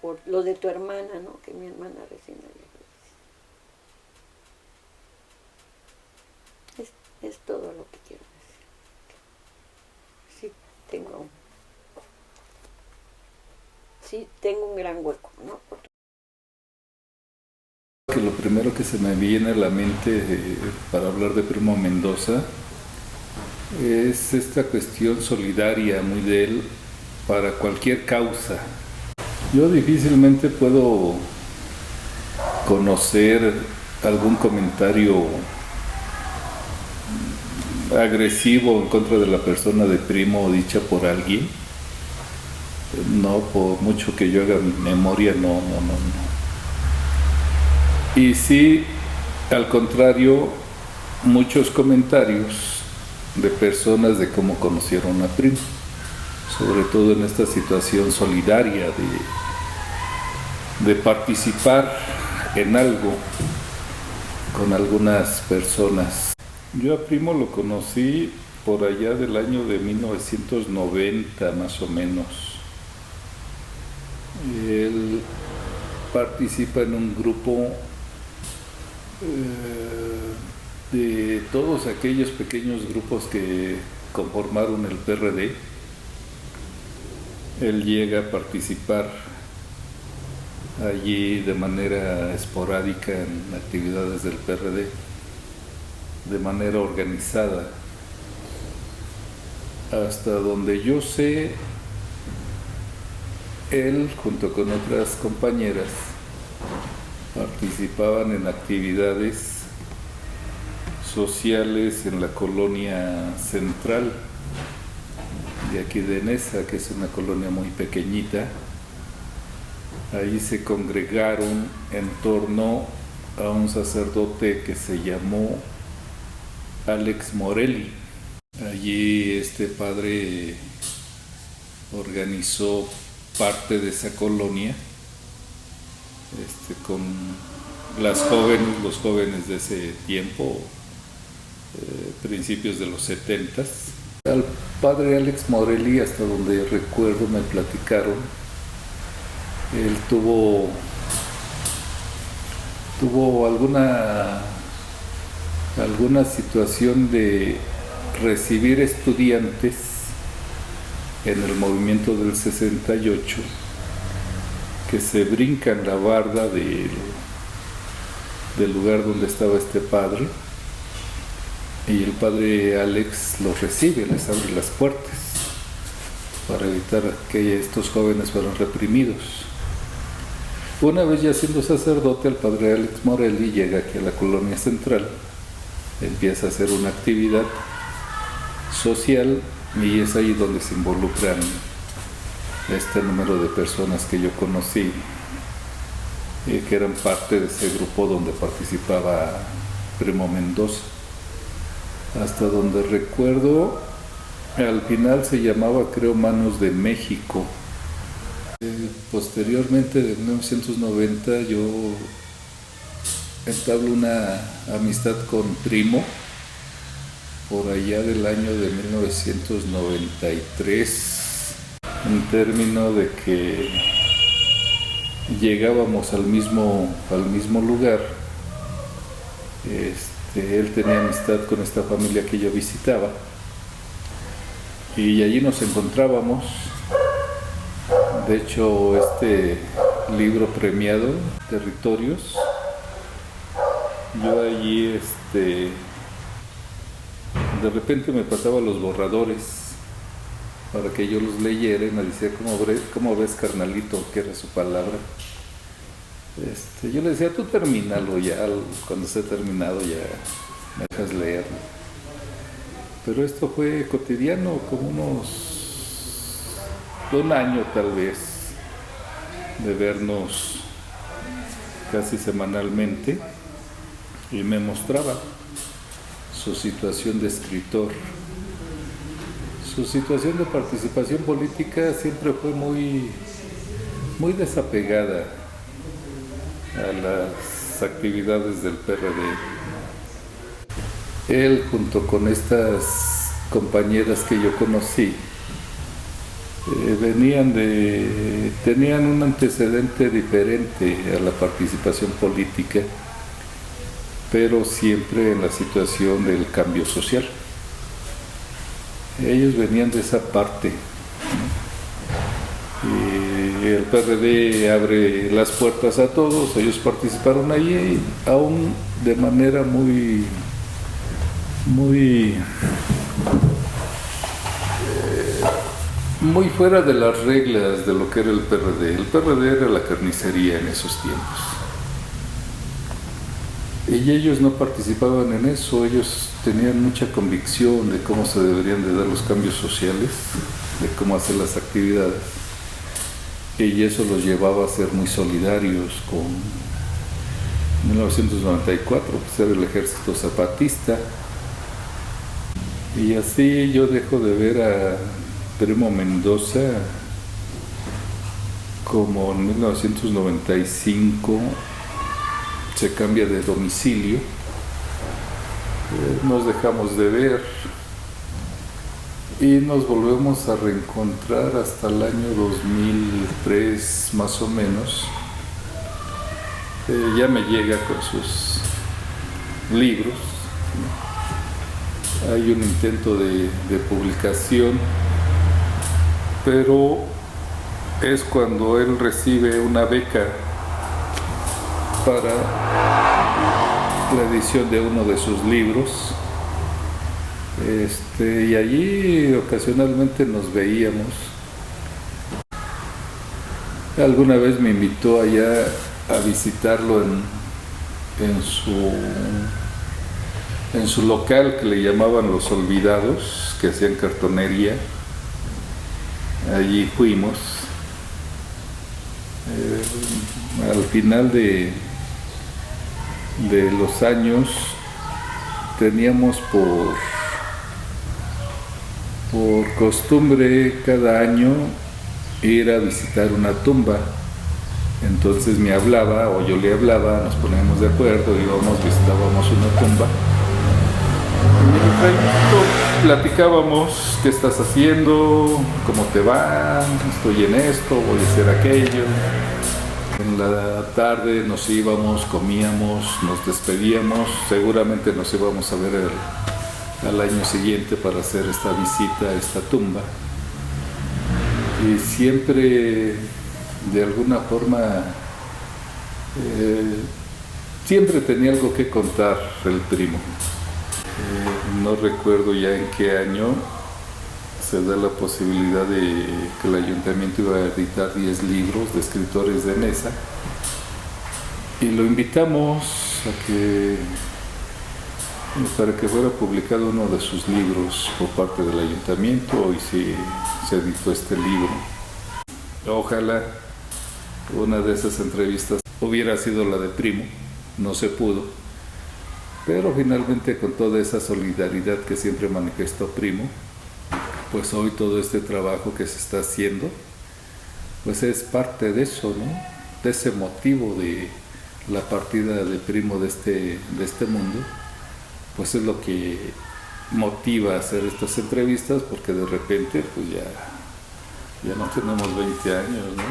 por lo de tu hermana, ¿no? Que mi hermana recién había fallecido. Es todo lo que quiero decir. Sí tengo un gran hueco, ¿no? Que lo primero que se me viene a la mente para hablar de Primo Mendoza es esta cuestión solidaria muy de él para cualquier causa. Yo difícilmente puedo conocer algún comentario agresivo en contra de la persona de Primo dicha por alguien. No, por mucho que yo haga memoria, no. Y sí, al contrario, muchos comentarios de personas de cómo conocieron a Primo, sobre todo en esta situación solidaria de participar en algo con algunas personas. Yo a Primo lo conocí por allá del año de 1990 más o menos. Él participa en un grupo de todos aquellos pequeños grupos que conformaron el PRD. Él llega a participar allí de manera esporádica en actividades del PRD, de manera organizada. Hasta donde yo sé, él junto con otras compañeras participaban en actividades sociales en la colonia central de aquí de Neza, que es una colonia muy pequeñita. Ahí se congregaron en torno a un sacerdote que se llamó Alex Morelli. Allí este padre organizó parte de esa colonia con los jóvenes de ese tiempo, principios de los 70s. Al padre Alex Morelli, hasta donde recuerdo, me platicaron, él tuvo alguna situación de recibir estudiantes en el movimiento del 68 que se brincan la barda del lugar donde estaba este padre, y el padre Alex los recibe, les abre las puertas para evitar que estos jóvenes fueran reprimidos. Una vez ya siendo sacerdote, el padre Alex Morelli llega aquí a la colonia central, empieza a hacer una actividad social, y es ahí donde se involucran este número de personas que yo conocí, que eran parte de ese grupo donde participaba Primo Mendoza. Hasta donde recuerdo, al final se llamaba, creo, Manos de México. Posteriormente, de 1990, yo entablo una amistad con Primo por allá del año de 1993, en término de que llegábamos al mismo lugar. Él tenía amistad con esta familia que yo visitaba, y allí nos encontrábamos. De hecho, este libro premiado, Territorios, yo allí de repente me pasaba los borradores para que yo los leyera, y me decía: ¿cómo ves, carnalito? Que era su palabra. Yo le decía: tú termínalo ya, cuando esté terminado ya me dejas leerlo. Pero esto fue cotidiano, como un año tal vez, de vernos casi semanalmente, y me mostraba su situación de escritor. Su situación de participación política siempre fue muy desapegada a las actividades del PRD. Él, junto con estas compañeras que yo conocí, tenían un antecedente diferente a la participación política, pero siempre en la situación del cambio social. Ellos venían de esa parte, ¿no? Y el PRD abre las puertas a todos, ellos participaron allí, aún de manera muy fuera de las reglas de lo que era el PRD. El PRD era la carnicería en esos tiempos. Y ellos no participaban en eso, ellos tenían mucha convicción de cómo se deberían de dar los cambios sociales, de cómo hacer las actividades, y eso los llevaba a ser muy solidarios con 1994, ser el ejército zapatista. Y así yo dejo de ver a Primo Mendoza como en 1995 se cambia de domicilio nos dejamos de ver y nos volvemos a reencontrar hasta el año 2003 más o menos. Ya me llega con sus libros, ¿no? Hay un intento de publicación, pero es cuando él recibe una beca para la edición de uno de sus libros, y allí ocasionalmente nos veíamos. Alguna vez me invitó allá a visitarlo en su local que le llamaban Los Olvidados, que hacían cartonería. Allí fuimos. Al final de los años teníamos por costumbre cada año ir a visitar una tumba. Entonces me hablaba o yo le hablaba, nos poníamos de acuerdo, visitábamos una tumba. Y platicábamos: ¿qué estás haciendo? ¿Cómo te va? Estoy en esto, voy a hacer aquello. En la tarde nos íbamos, comíamos, nos despedíamos. Seguramente nos íbamos a ver al año siguiente para hacer esta visita a esta tumba. Y siempre, de alguna forma, siempre tenía algo que contar el primo. No recuerdo ya en qué año se da la posibilidad de que el ayuntamiento iba a editar 10 libros de escritores de mesa, y lo invitamos para que fuera publicado uno de sus libros por parte del ayuntamiento, y se editó este libro. Ojalá una de esas entrevistas hubiera sido la de Primo, no se pudo, pero finalmente, con toda esa solidaridad que siempre manifestó Primo, pues hoy todo este trabajo que se está haciendo, pues es parte de eso, ¿no? De ese motivo de la partida de Primo de este mundo, pues es lo que motiva a hacer estas entrevistas, porque de repente pues ya no tenemos 20 años, ¿no?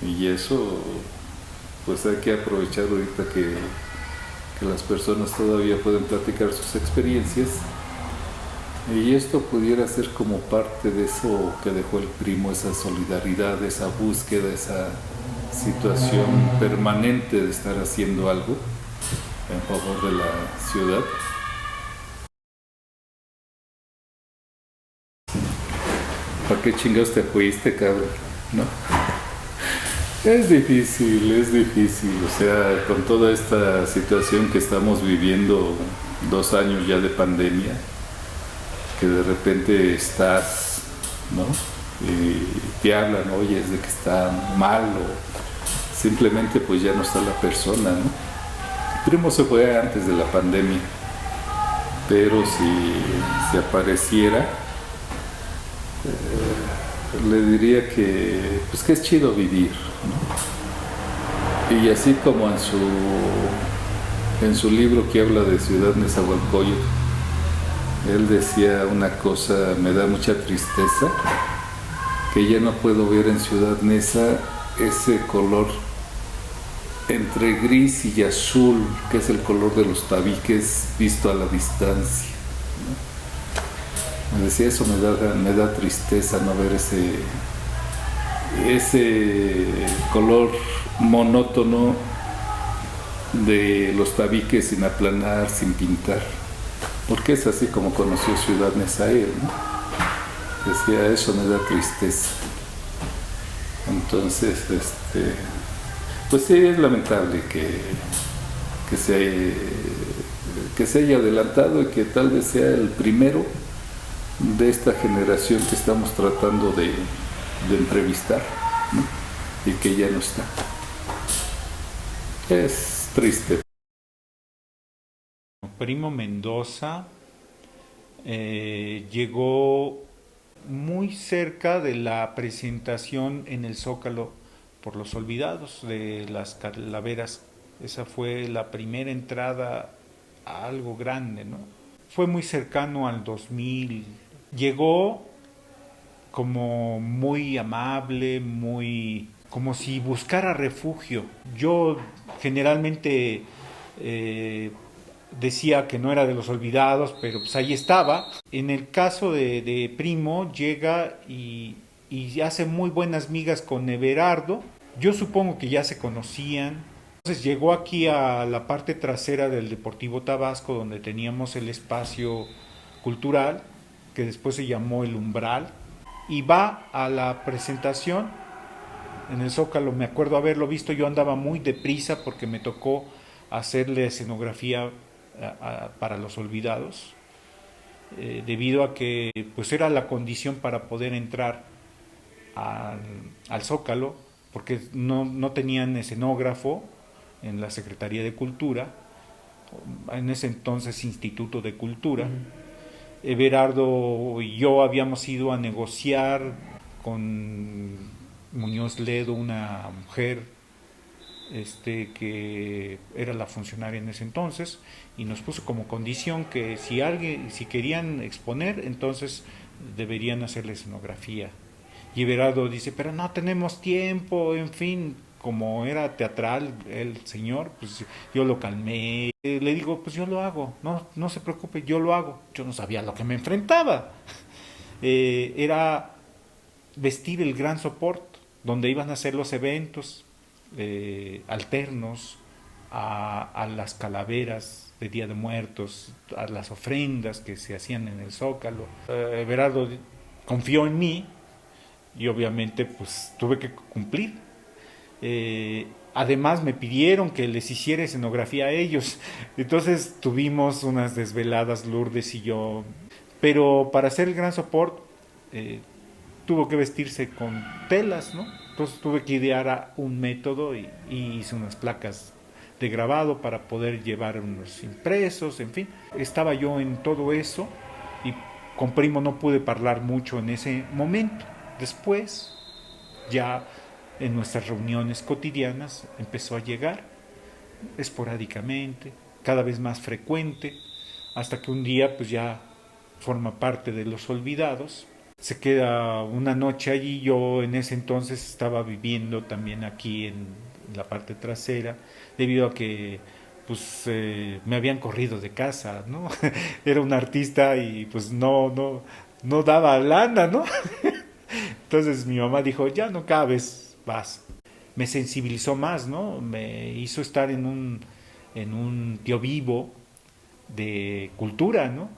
Y eso pues hay que aprovechar ahorita que las personas todavía pueden platicar sus experiencias, y esto pudiera ser como parte de eso que dejó el Primo, esa solidaridad, esa búsqueda, esa situación permanente de estar haciendo algo en favor de la ciudad. ¿Para qué chingados te fuiste, cabrón? ¿No? Es difícil, o sea, con toda esta situación que estamos viviendo, 2 años ya de pandemia, que de repente estás, ¿no? Y te hablan, oye, es de que está mal, o simplemente pues ya no está la persona, ¿no? Primo se fue antes de la pandemia, pero si apareciera, le diría que es chido vivir, ¿no? Y así como en su libro que habla de Ciudad Nezahualcóyotl, él decía una cosa: me da mucha tristeza que ya no puedo ver en Ciudad Neza ese color entre gris y azul, que es el color de los tabiques visto a la distancia, ¿no? Me decía, eso me da tristeza, no ver ese color monótono de los tabiques sin aplanar, sin pintar, porque es así como conoció Ciudad Neza él, ¿no? Decía, eso me da tristeza. Entonces, pues sí, es lamentable que se haya adelantado, y que tal vez sea el primero de esta generación que estamos tratando de entrevistar, ¿no? Y que ya no está. Es triste. Primo Mendoza llegó muy cerca de la presentación en el Zócalo por Los Olvidados de las calaveras. Esa fue la primera entrada a algo grande, ¿no? fue muy cercano al 2000. Llegó como muy amable, muy como si buscara refugio. Yo generalmente decía que no era de los olvidados, pero pues ahí estaba. En el caso de Primo, llega y hace muy buenas migas con Everardo. Yo supongo que ya se conocían. Entonces llegó aquí a la parte trasera del Deportivo Tabasco, donde teníamos el espacio cultural, que después se llamó El Umbral, y va a la presentación en el Zócalo. Me acuerdo haberlo visto, yo andaba muy deprisa porque me tocó hacerle escenografía para Los Olvidados, debido a que pues era la condición para poder entrar al Zócalo, porque no tenían escenógrafo en la Secretaría de Cultura, en ese entonces Instituto de Cultura. Everardo y yo habíamos ido a negociar con Muñoz Ledo, una mujer que era la funcionaria en ese entonces, y nos puso como condición que si querían exponer, entonces deberían hacer la escenografía. Y Everardo dice, pero no tenemos tiempo, en fin, como era teatral el señor, pues yo lo calmé. Le digo, pues yo lo hago, no se preocupe, yo lo hago. Yo no sabía a lo que me enfrentaba. Era vestir el gran soporte, donde iban a hacer los eventos alternos a las calaveras de Día de Muertos, a las ofrendas que se hacían en el Zócalo. Everardo confió en mí y obviamente pues tuve que cumplir. Además me pidieron que les hiciera escenografía a ellos, entonces tuvimos unas desveladas Lourdes y yo, pero para hacer el gran soporte tuvo que vestirse con telas, ¿no? Entonces tuve que idear un método y hice unas placas de grabado para poder llevar unos impresos, en fin. Estaba yo en todo eso y con Primo no pude hablar mucho en ese momento. Después, ya en nuestras reuniones cotidianas, empezó a llegar esporádicamente, cada vez más frecuente, hasta que un día pues ya forma parte de Los Olvidados. Se queda una noche allí. Yo en ese entonces estaba viviendo también aquí en la parte trasera, debido a que pues me habían corrido de casa, ¿no? Era un artista y pues no daba lana, ¿no? Entonces mi mamá dijo, ya no cabes, vas. Me sensibilizó más, ¿no? Me hizo estar en un tío vivo de cultura, ¿no?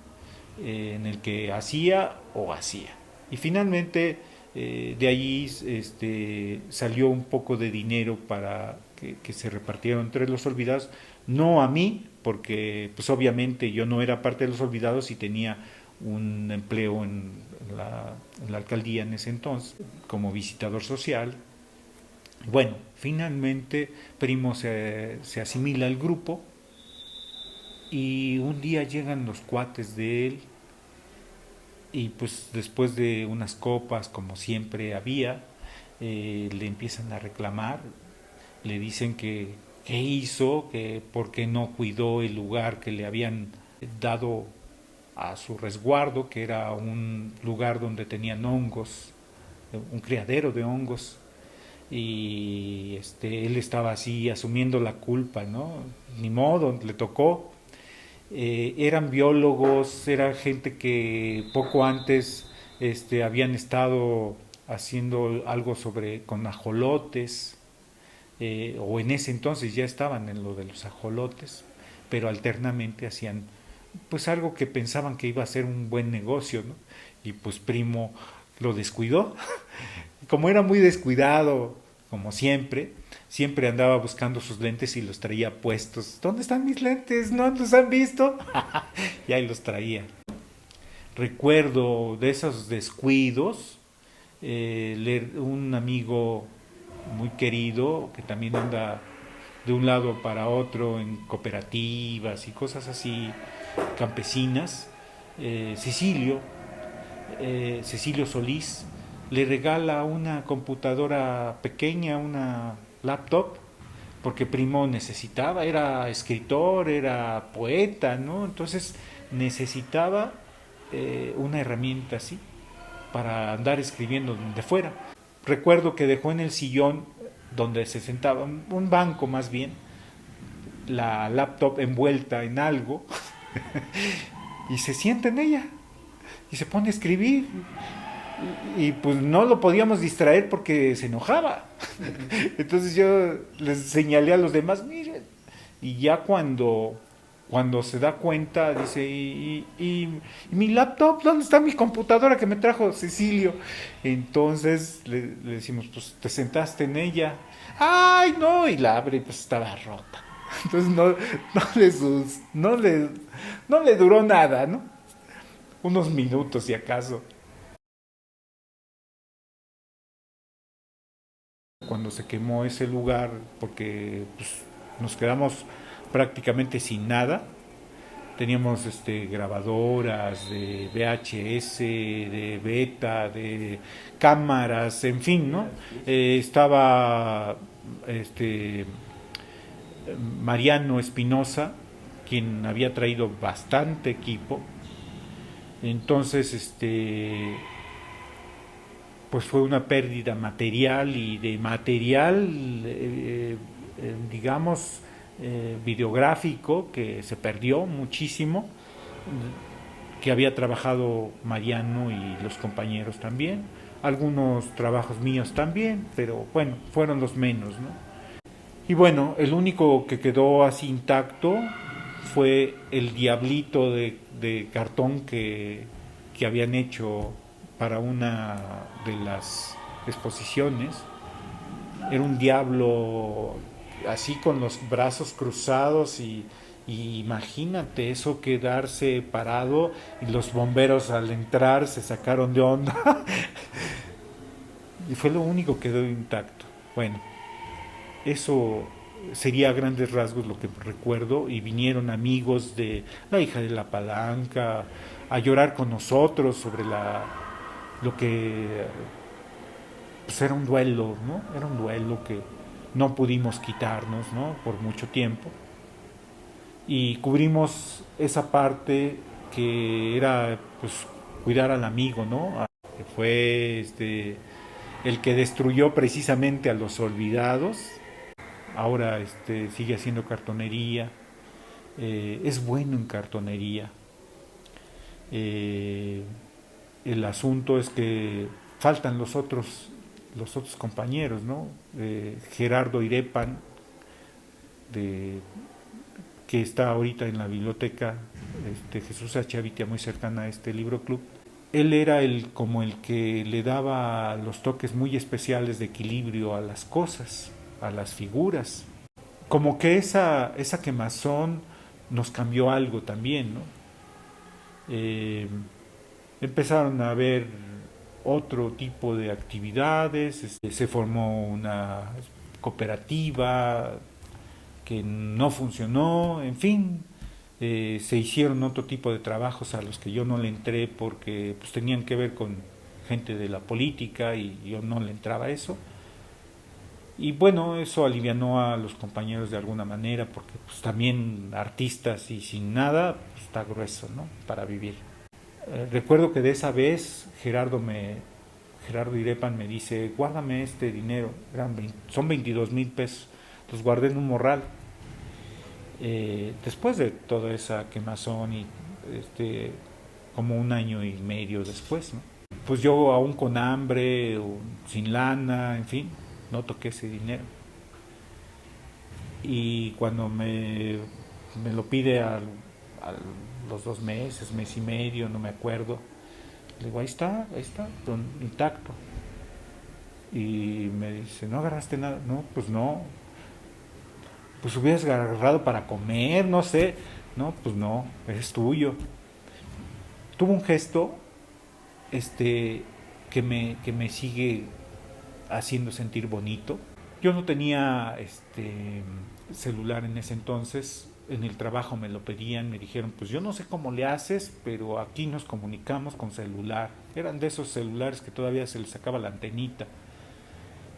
En el que hacía. Y finalmente de allí salió un poco de dinero para que se repartieron entre Los Olvidados, no a mí, porque pues obviamente yo no era parte de Los Olvidados y tenía un empleo en la alcaldía en ese entonces, como visitador social. Bueno, finalmente Primo se asimila al grupo y un día llegan los cuates de él y pues después de unas copas, como siempre había, le empiezan a reclamar, le dicen que qué hizo, que por qué no cuidó el lugar que le habían dado a su resguardo, que era un lugar donde tenían hongos, un criadero de hongos, y él estaba así asumiendo la culpa, ¿no? Ni modo, le tocó. Eran biólogos, era gente que poco antes habían estado haciendo algo con ajolotes, o en ese entonces ya estaban en lo de los ajolotes, pero alternamente hacían pues algo que pensaban que iba a ser un buen negocio, ¿no? Y pues Primo lo descuidó. Como era muy descuidado, como siempre andaba buscando sus lentes y los traía puestos. ¿Dónde están mis lentes? ¿No los han visto? Y ahí los traía. Recuerdo de esos descuidos, un amigo muy querido, que también anda de un lado para otro en cooperativas y cosas así campesinas, Cecilio Solís, le regala una computadora pequeña, una laptop, porque Primo necesitaba, era escritor, era poeta, ¿no? Entonces necesitaba una herramienta así para andar escribiendo donde fuera. Recuerdo que dejó en el sillón donde se sentaba, un banco más bien, la laptop envuelta en algo y se sienta en ella y se pone a escribir y pues no lo podíamos distraer porque se enojaba. Entonces yo les señalé a los demás, miren, y ya cuando se da cuenta dice, ¿y mi laptop? ¿Dónde está mi computadora que me trajo Cecilio? Entonces le decimos, pues te sentaste en ella. ¡Ay, no! Y la abre y pues estaba rota. Entonces no le duró nada, ¿no? Unos minutos si acaso. Cuando se quemó ese lugar, porque pues, nos quedamos prácticamente sin nada, teníamos grabadoras de VHS, de beta, de cámaras, en fin, ¿no? Estaba Mariano Espinosa, quien había traído bastante equipo. Entonces, pues fue una pérdida material y de material, digamos, videográfico, que se perdió muchísimo, que había trabajado Mariano y los compañeros también, algunos trabajos míos también, pero bueno, fueron los menos, ¿no? Y bueno, el único que quedó así intacto fue el diablito de cartón que habían hecho para una de las exposiciones. Era un diablo así con los brazos cruzados y imagínate eso, quedarse parado, y los bomberos al entrar se sacaron de onda y fue lo único que quedó intacto. Bueno, eso sería a grandes rasgos lo que recuerdo, y vinieron amigos de La Hija de la Palanca a llorar con nosotros sobre lo que pues era un duelo, ¿no? Era un duelo que no pudimos quitarnos, ¿no? Por mucho tiempo. Y cubrimos esa parte que era pues cuidar al amigo, ¿no? Que fue el que destruyó precisamente a los olvidados. Ahora sigue haciendo cartonería. Es bueno en cartonería. El asunto es que faltan los otros compañeros, ¿no? Gerardo Irepan, que está ahorita en la biblioteca Jesús Achavitia, muy cercana a este libro club. Él era como el que le daba los toques muy especiales de equilibrio a las cosas, a las figuras. Como que esa quemazón nos cambió algo también, ¿no? Empezaron a haber otro tipo de actividades, se formó una cooperativa que no funcionó, en fin, se hicieron otro tipo de trabajos a los que yo no le entré porque pues tenían que ver con gente de la política y yo no le entraba a eso. Y bueno, eso alivianó a los compañeros de alguna manera, porque pues también artistas y sin nada pues, está grueso, ¿no? Para vivir. Recuerdo que de esa vez Gerardo Irepan me dice, guárdame este dinero, son 22,000 pesos, los guardé en un morral. Después de toda esa quemazón y como 1 año y medio después, ¿no? Pues yo aún con hambre, sin lana, en fin, no toqué ese dinero. Y cuando me lo pide a los 2 meses, mes y medio, no me acuerdo, le digo, ahí está, intacto. Y me dice, ¿no agarraste nada? No, pues no. Pues hubieras agarrado para comer, no sé. No, pues no, es tuyo. Tuvo un gesto que me sigue haciendo sentir bonito. Yo no tenía celular en ese entonces. En el trabajo me lo pedían, me dijeron, pues yo no sé cómo le haces, pero aquí nos comunicamos con celular. Eran de esos celulares que todavía se les sacaba la antenita.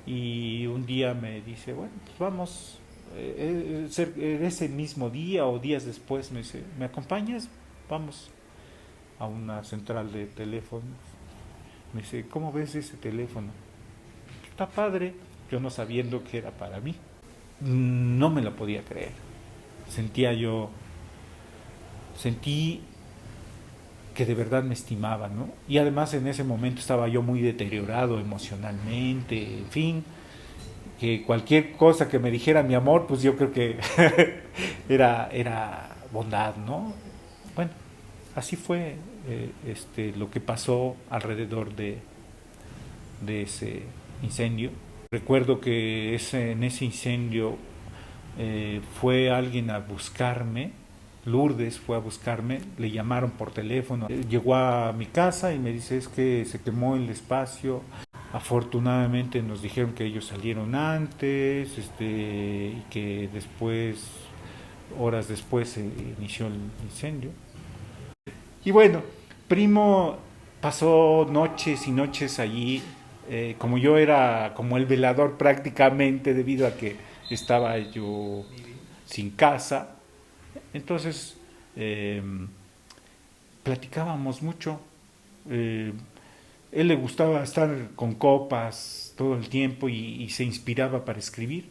Y un día me dice, bueno, pues vamos, ese mismo día o días después me dice, ¿me acompañas? vamos a una central de teléfonos. Me dice, ¿cómo ves ese teléfono? Está padre, yo no sabiendo que era para mí. No me lo podía creer. Sentí que de verdad me estimaba, ¿no? Y además en ese momento estaba yo muy deteriorado emocionalmente, en fin, que cualquier cosa que me dijera mi amor, pues yo creo que era bondad, ¿no? Bueno, así fue lo que pasó alrededor de ese incendio. Recuerdo que en ese incendio fue alguien a buscarme, Lourdes fue a buscarme, le llamaron por teléfono, llegó a mi casa y me dice, es que se quemó el espacio. Afortunadamente nos dijeron que ellos salieron antes, y que horas después se inició el incendio. Y bueno, Primo pasó noches y noches allí, como yo era como el velador prácticamente, debido a que estaba yo sin casa. Entonces platicábamos mucho. Él le gustaba estar con copas todo el tiempo y se inspiraba para escribir.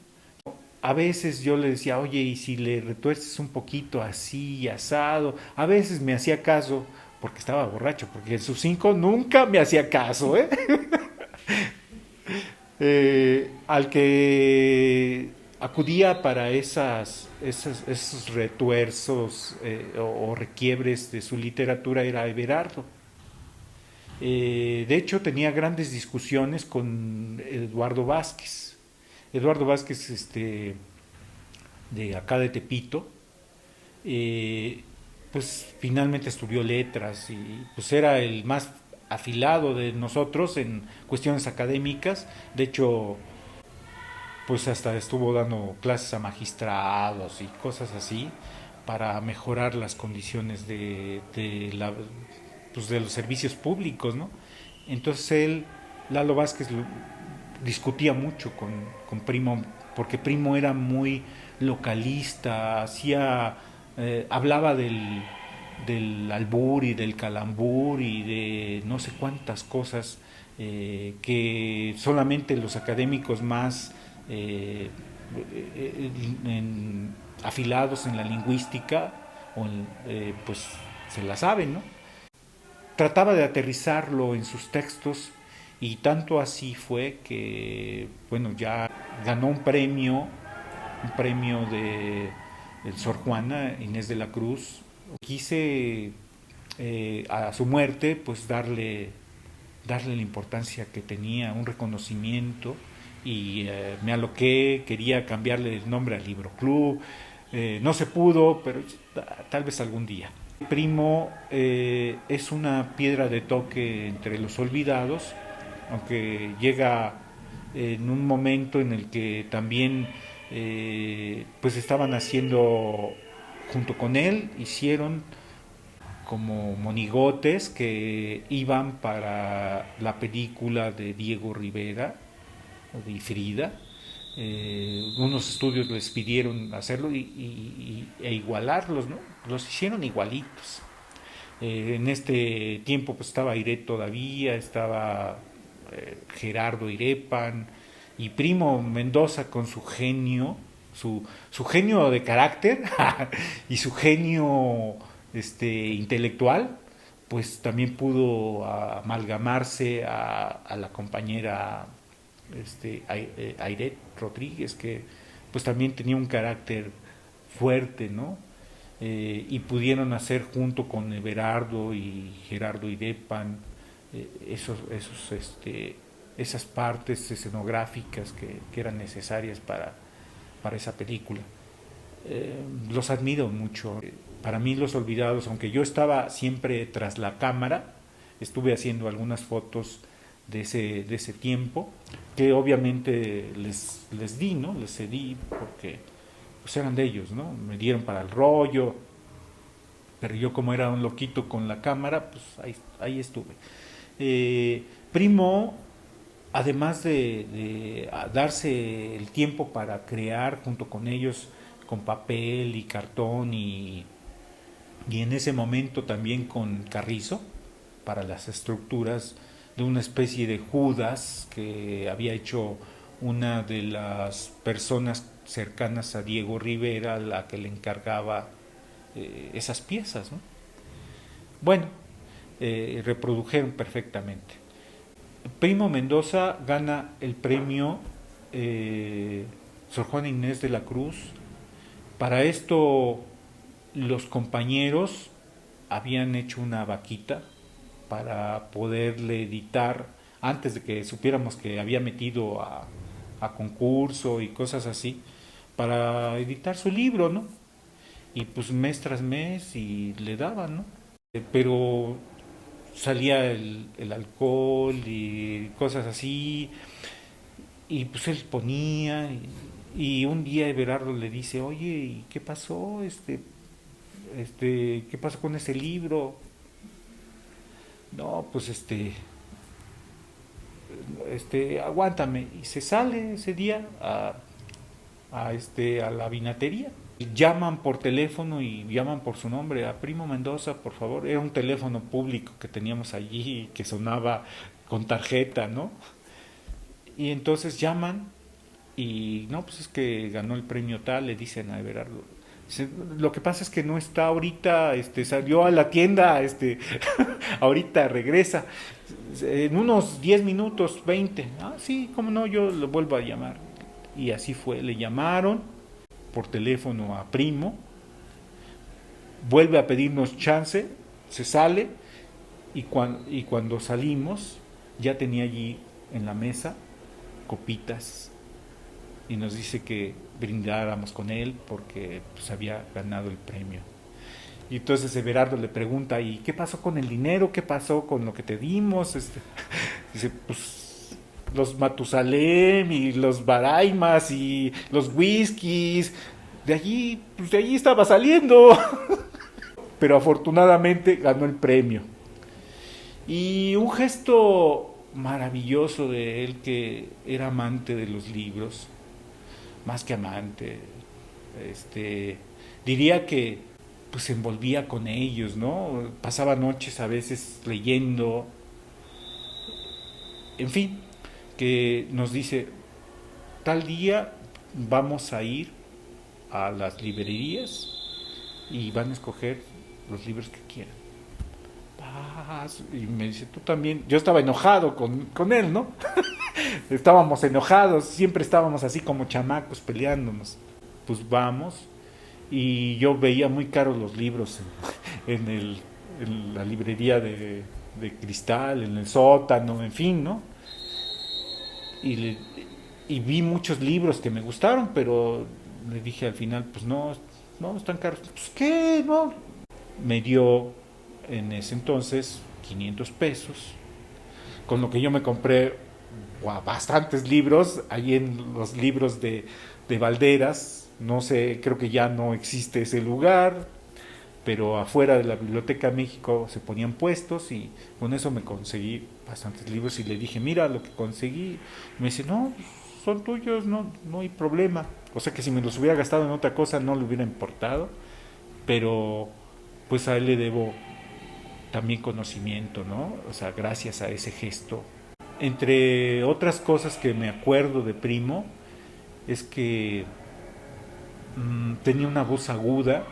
A veces yo le decía, oye, ¿y si le retuerces un poquito así, asado? A veces me hacía caso porque estaba borracho, porque en sus 5 nunca me hacía caso, ¿eh? Al que acudía para esos retuerzos o requiebres de su literatura era Everardo. De hecho, tenía grandes discusiones con Eduardo Vázquez. Eduardo Vázquez, de acá de Tepito, pues finalmente estudió letras y pues era el más afilado de nosotros en cuestiones académicas. De hecho, pues hasta estuvo dando clases a magistrados y cosas así para mejorar las condiciones de los servicios públicos, ¿no? Entonces Lalo Vázquez, discutía mucho con Primo, porque Primo era muy localista, hablaba del albur y del calambur y de no sé cuántas cosas que solamente los académicos más afilados en la lingüística pues se la saben, ¿no? Trataba de aterrizarlo en sus textos y tanto así fue que, bueno, ya ganó un premio de Sor Juana Inés de la Cruz. Quise a su muerte pues darle la importancia que tenía, un reconocimiento, y me aloqué, quería cambiarle el nombre al Libro Club, no se pudo, pero tal vez algún día. Primo es una piedra de toque entre los olvidados, aunque llega en un momento en el que también pues estaban haciendo, junto con él, hicieron como monigotes que iban para la película de Diego Rivera o de Frida. Unos estudios les pidieron hacerlo e igualarlos, ¿no? Los hicieron igualitos. En este tiempo pues estaba Airé todavía, estaba Gerardo Irepan y Primo Mendoza con su genio, su genio de carácter y su genio intelectual, pues también pudo amalgamarse a la compañera Airet Rodríguez, que pues también tenía un carácter fuerte, ¿no? Y pudieron hacer junto con Everardo y Gerardo Irepan esas partes escenográficas que eran necesarias para esa película. Los admiro mucho. Para mí Los Olvidados, aunque yo estaba siempre tras la cámara, estuve haciendo algunas fotos de ese tiempo, que obviamente les di, ¿no? Les cedí porque pues eran de ellos, ¿no? Me dieron para el rollo, pero yo como era un loquito con la cámara, pues ahí estuve. Primo, además de darse el tiempo para crear junto con ellos con papel y cartón y y en ese momento también con carrizo para las estructuras de una especie de Judas que había hecho una de las personas cercanas a Diego Rivera, la que le encargaba esas piezas, ¿no? Bueno, reprodujeron perfectamente. Primo Mendoza gana el premio Sor Juana Inés de la Cruz. Para esto los compañeros habían hecho una vaquita para poderle editar, antes de que supiéramos que había metido a concurso y cosas así, para editar su libro, ¿no? Y pues mes tras mes y le daban, ¿no? Pero salía el alcohol y cosas así, y pues él ponía, y un día Everardo le dice, oye, ¿y qué pasó? ¿Qué pasó con ese libro? No, pues aguántame. Y se sale ese día a la vinatería. Llaman por teléfono y llaman por su nombre, a Primo Mendoza, por favor. Era un teléfono público que teníamos allí, que sonaba con tarjeta, ¿no? Y entonces llaman y no, pues es que ganó el premio tal, le dicen a Everardo. Lo que pasa es que no está ahorita, salió a la tienda, ahorita regresa, en unos 10 minutos, 20. Ah, sí, cómo no, yo lo vuelvo a llamar. Y así fue, le llamaron por teléfono a Primo, vuelve a pedirnos chance, se sale, y cuando salimos ya tenía allí en la mesa copitas y nos dice que brindáramos con él porque pues había ganado el premio. Y entonces Everardo le pregunta, ¿y qué pasó con el dinero? ¿Qué pasó con lo que te dimos? Dice, pues los Matusalem y los Baraimas y los whiskies, de allí estaba saliendo. Pero afortunadamente ganó el premio. Y un gesto maravilloso de él, que era amante de los libros, más que amante, diría que pues se envolvía con ellos, ¿no? Pasaba noches a veces leyendo, en fin, que nos dice, tal día vamos a ir a las librerías y van a escoger los libros que quieran. Y me dice, tú también. Yo estaba enojado con él, ¿no? Estábamos enojados, siempre estábamos así como chamacos peleándonos. Pues vamos, y yo veía muy caros los libros en la librería de cristal, en el sótano, en fin, ¿no? Y vi muchos libros que me gustaron, pero le dije al final, pues no, están caros. Pues ¿qué? No. Me dio en ese entonces 500 pesos, con lo que yo me compré bastantes libros, ahí en los libros de Valderas, no sé, creo que ya no existe ese lugar, pero afuera de la Biblioteca México se ponían puestos y con eso me conseguí bastantes libros y le dije, mira lo que conseguí. Me dice, no, son tuyos, no hay problema. O sea que si me los hubiera gastado en otra cosa no le hubiera importado, pero pues a él le debo también conocimiento, ¿no? O sea, gracias a ese gesto. Entre otras cosas que me acuerdo de Primo, es que tenía una voz aguda,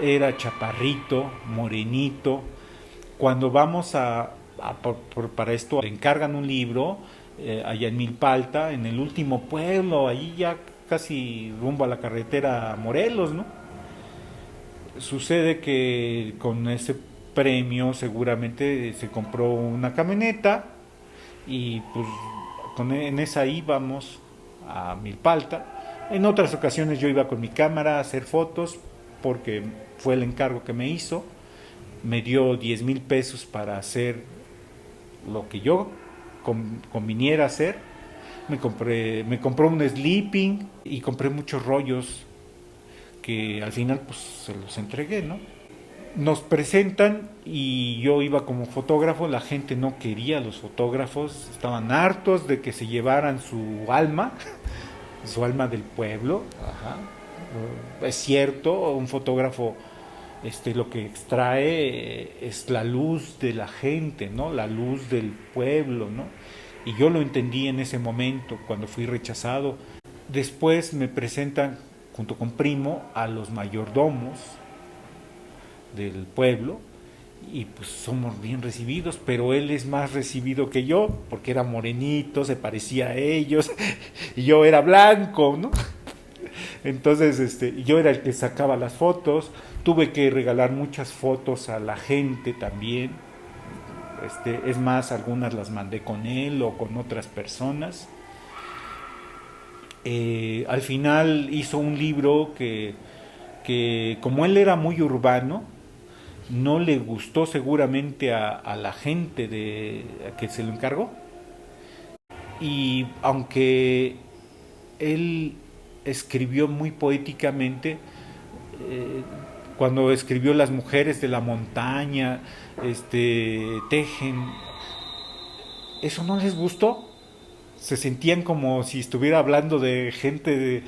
era chaparrito, morenito. Cuando vamos para esto, le encargan un libro allá en Milpalta, en el último pueblo, allí ya casi rumbo a la carretera a Morelos, ¿no? Sucede que con ese premio seguramente se compró una camioneta y pues en esa íbamos a Milpalta. En otras ocasiones yo iba con mi cámara a hacer fotos porque fue el encargo que me hizo. Me dio 10,000 pesos para hacer lo que yo conviniera hacer. Me compró un sleeping y compré muchos rollos que al final pues se los entregué, ¿no? Nos presentan y yo iba como fotógrafo, la gente no quería los fotógrafos, estaban hartos de que se llevaran su alma del pueblo. Ajá. Es cierto, un fotógrafo lo que extrae es la luz de la gente, ¿no? La luz del pueblo, ¿no? Y yo lo entendí en ese momento, cuando fui rechazado. Después me presentan, junto con Primo, a los mayordomos del pueblo, y pues somos bien recibidos, pero él es más recibido que yo, porque era morenito, se parecía a ellos, y yo era blanco, ¿no? Entonces, yo era el que sacaba las fotos, tuve que regalar muchas fotos a la gente también, es más, algunas las mandé con él o con otras personas. Al final hizo un libro que como él era muy urbano, no le gustó seguramente a la gente a que se lo encargó. Y aunque él escribió muy poéticamente, cuando escribió Las mujeres de la montaña, tejen, eso no les gustó. Se sentían como si estuviera hablando de gente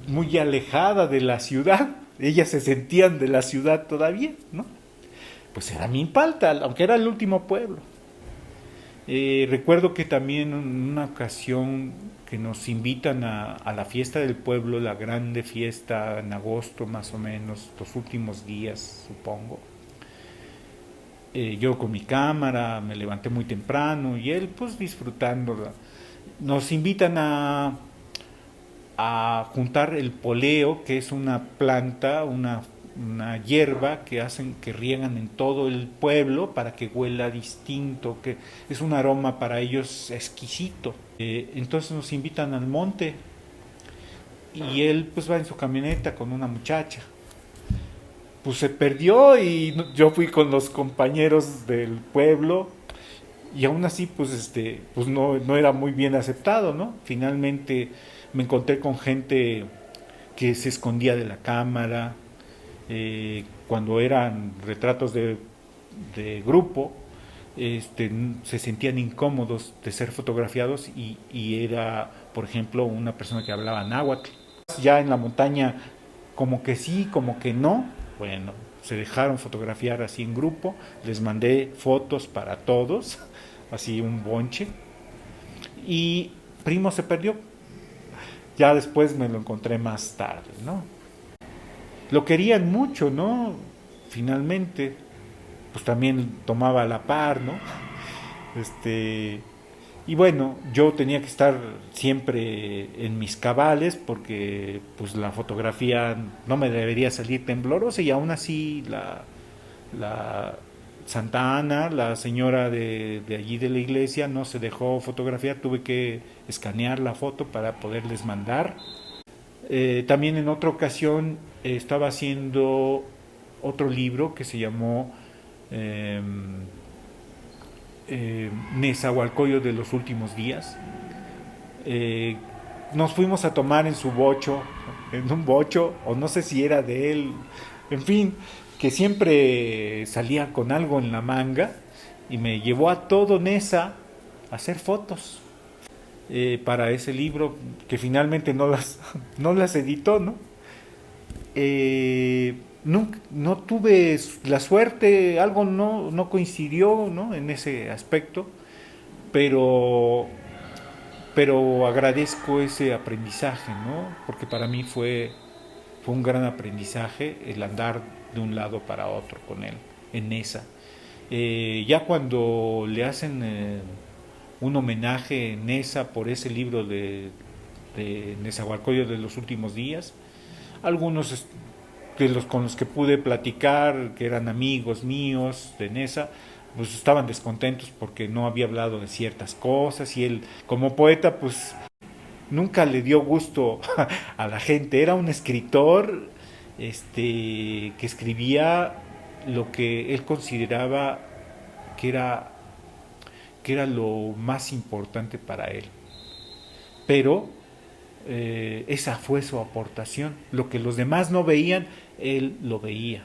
muy alejada de la ciudad. Ellas se sentían de la ciudad todavía, ¿no? Pues era Milpalta, aunque era el último pueblo. Recuerdo que también en una ocasión que nos invitan a la fiesta del pueblo, la grande fiesta en agosto más o menos, los últimos días supongo. Yo con mi cámara me levanté muy temprano y él pues disfrutándola. Nos invitan a juntar el poleo, que es una planta, una hierba que riegan en todo el pueblo para que huela distinto, que es un aroma para ellos exquisito. Entonces nos invitan al monte y él pues va en su camioneta con una muchacha. Pues se perdió y yo fui con los compañeros del pueblo y aún así pues pues no era muy bien aceptado, ¿no? Finalmente me encontré con gente que se escondía de la cámara. Cuando eran retratos de grupo, se sentían incómodos de ser fotografiados y era, por ejemplo, una persona que hablaba náhuatl. Ya en la montaña, como que sí, como que no. Bueno, se dejaron fotografiar así en grupo, les mandé fotos para todos, así un bonche, y Primo se perdió. Ya después me lo encontré más tarde, ¿no? Lo querían mucho, ¿no? Finalmente, pues también tomaba a la par, ¿no? Y bueno, yo tenía que estar siempre en mis cabales porque pues la fotografía no me debería salir temblorosa y aún así la Santa Ana, la señora de allí de la iglesia, no se dejó fotografiar, tuve que escanear la foto para poderles mandar. También en otra ocasión estaba haciendo otro libro que se llamó Nezahualcóyotl de los últimos días. Nos fuimos a tomar en su bocho, en un bocho, o no sé si era de él, en fin, que siempre salía con algo en la manga y me llevó a todo Neza a hacer fotos. Para ese libro que finalmente no las editó, ¿no? No tuve la suerte, algo no coincidió, ¿no? En ese aspecto, pero agradezco ese aprendizaje, ¿no? Porque para mí fue un gran aprendizaje el andar de un lado para otro con él en esa. Ya cuando le hacen un homenaje en esa por ese libro de Nezahualcóyotl de los últimos días, algunos de los con los que pude platicar, que eran amigos míos de Neza, pues estaban descontentos porque no había hablado de ciertas cosas y él como poeta pues nunca le dio gusto a la gente. Era un escritor que escribía lo que él consideraba que era lo más importante para él, pero esa fue su aportación. Lo que los demás no veían, él lo veía.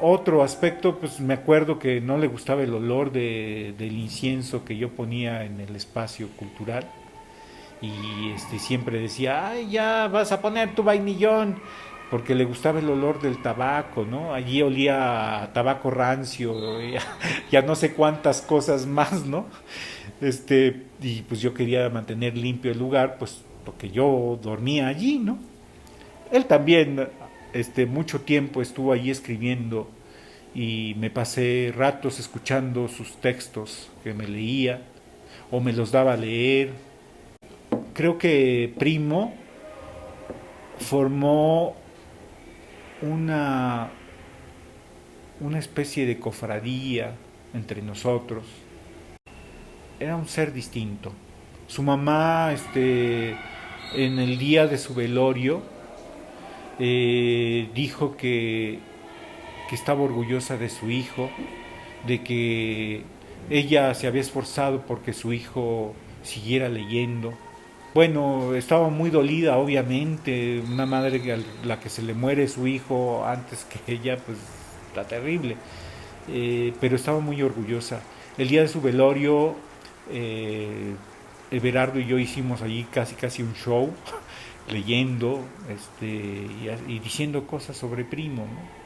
Otro aspecto, pues me acuerdo que no le gustaba el olor del incienso que yo ponía en el espacio cultural y siempre decía, ay, ya vas a poner tu vainillón, porque le gustaba el olor del tabaco, ¿no? Allí olía a tabaco rancio, y a no sé cuántas cosas más, ¿no? Y pues yo quería mantener limpio el lugar, pues porque yo dormía allí, ¿no? Él también, mucho tiempo estuvo allí escribiendo y me pasé ratos escuchando sus textos que me leía o me los daba a leer. Creo que Primo formó una especie de cofradía entre nosotros. Era un ser distinto. Su mamá, en el día de su velorio, dijo que estaba orgullosa de su hijo, de que ella se había esforzado porque su hijo siguiera leyendo. Bueno, estaba muy dolida, obviamente, una madre a la que se le muere su hijo antes que ella, pues está terrible, pero estaba muy orgullosa. El día de su velorio, Everardo y yo hicimos allí casi un show, leyendo y diciendo cosas sobre Primo, ¿no?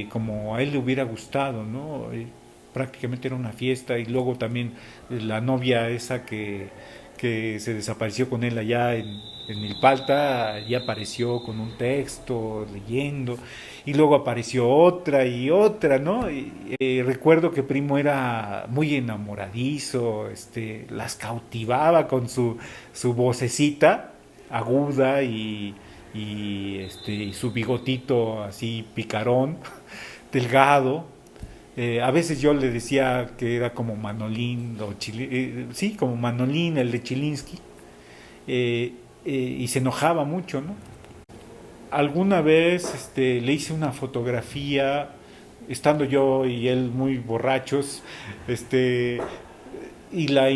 Como a él le hubiera gustado, ¿no? Prácticamente era una fiesta, y luego también la novia esa que se desapareció con él allá en Milpalta, ya apareció con un texto, leyendo, y luego apareció otra y otra, ¿no? Recuerdo que Primo era muy enamoradizo, las cautivaba con su vocecita aguda y su bigotito así picarón, delgado. A veces yo le decía que era como Manolín, sí, como Manolín, el de Chilinsky, y se enojaba mucho, ¿no? Alguna vez le hice una fotografía, estando yo y él muy borrachos, y la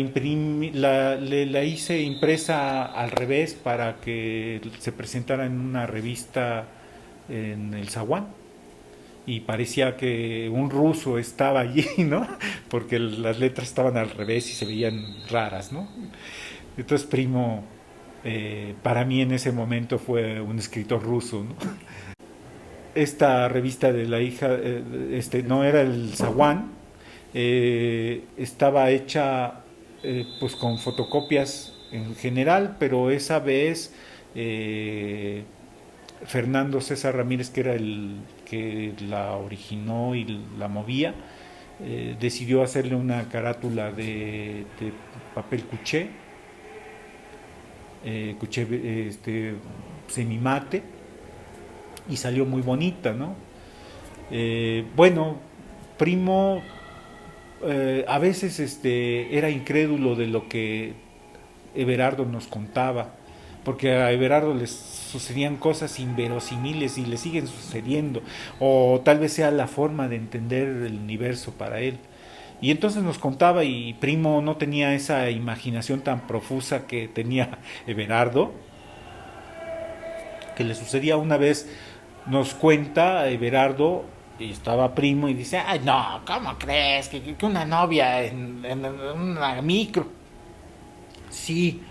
hice impresa al revés para que se presentara en una revista en el Zaguán, y parecía que un ruso estaba allí, ¿no? Porque las letras estaban al revés y se veían raras, ¿no? Entonces Primo, para mí en ese momento fue un escritor ruso, ¿no? Esta revista de la hija, no era el Zaguán, estaba hecha pues con fotocopias en general, pero esa vez Fernando César Ramírez, que era el que la originó y la movía, decidió hacerle una carátula de papel cuché, semimate, y salió muy bonita, ¿no? Bueno, Primo a veces era incrédulo de lo que Everardo nos contaba, porque a Everardo les sucedían cosas inverosímiles y le siguen sucediendo, o tal vez sea la forma de entender el universo para él. Y entonces nos contaba, y Primo no tenía esa imaginación tan profusa que tenía Everardo, que le sucedía una vez. Nos cuenta Everardo, y estaba Primo, y dice: ay, no, ¿cómo crees? Que una novia en una micro. Sí,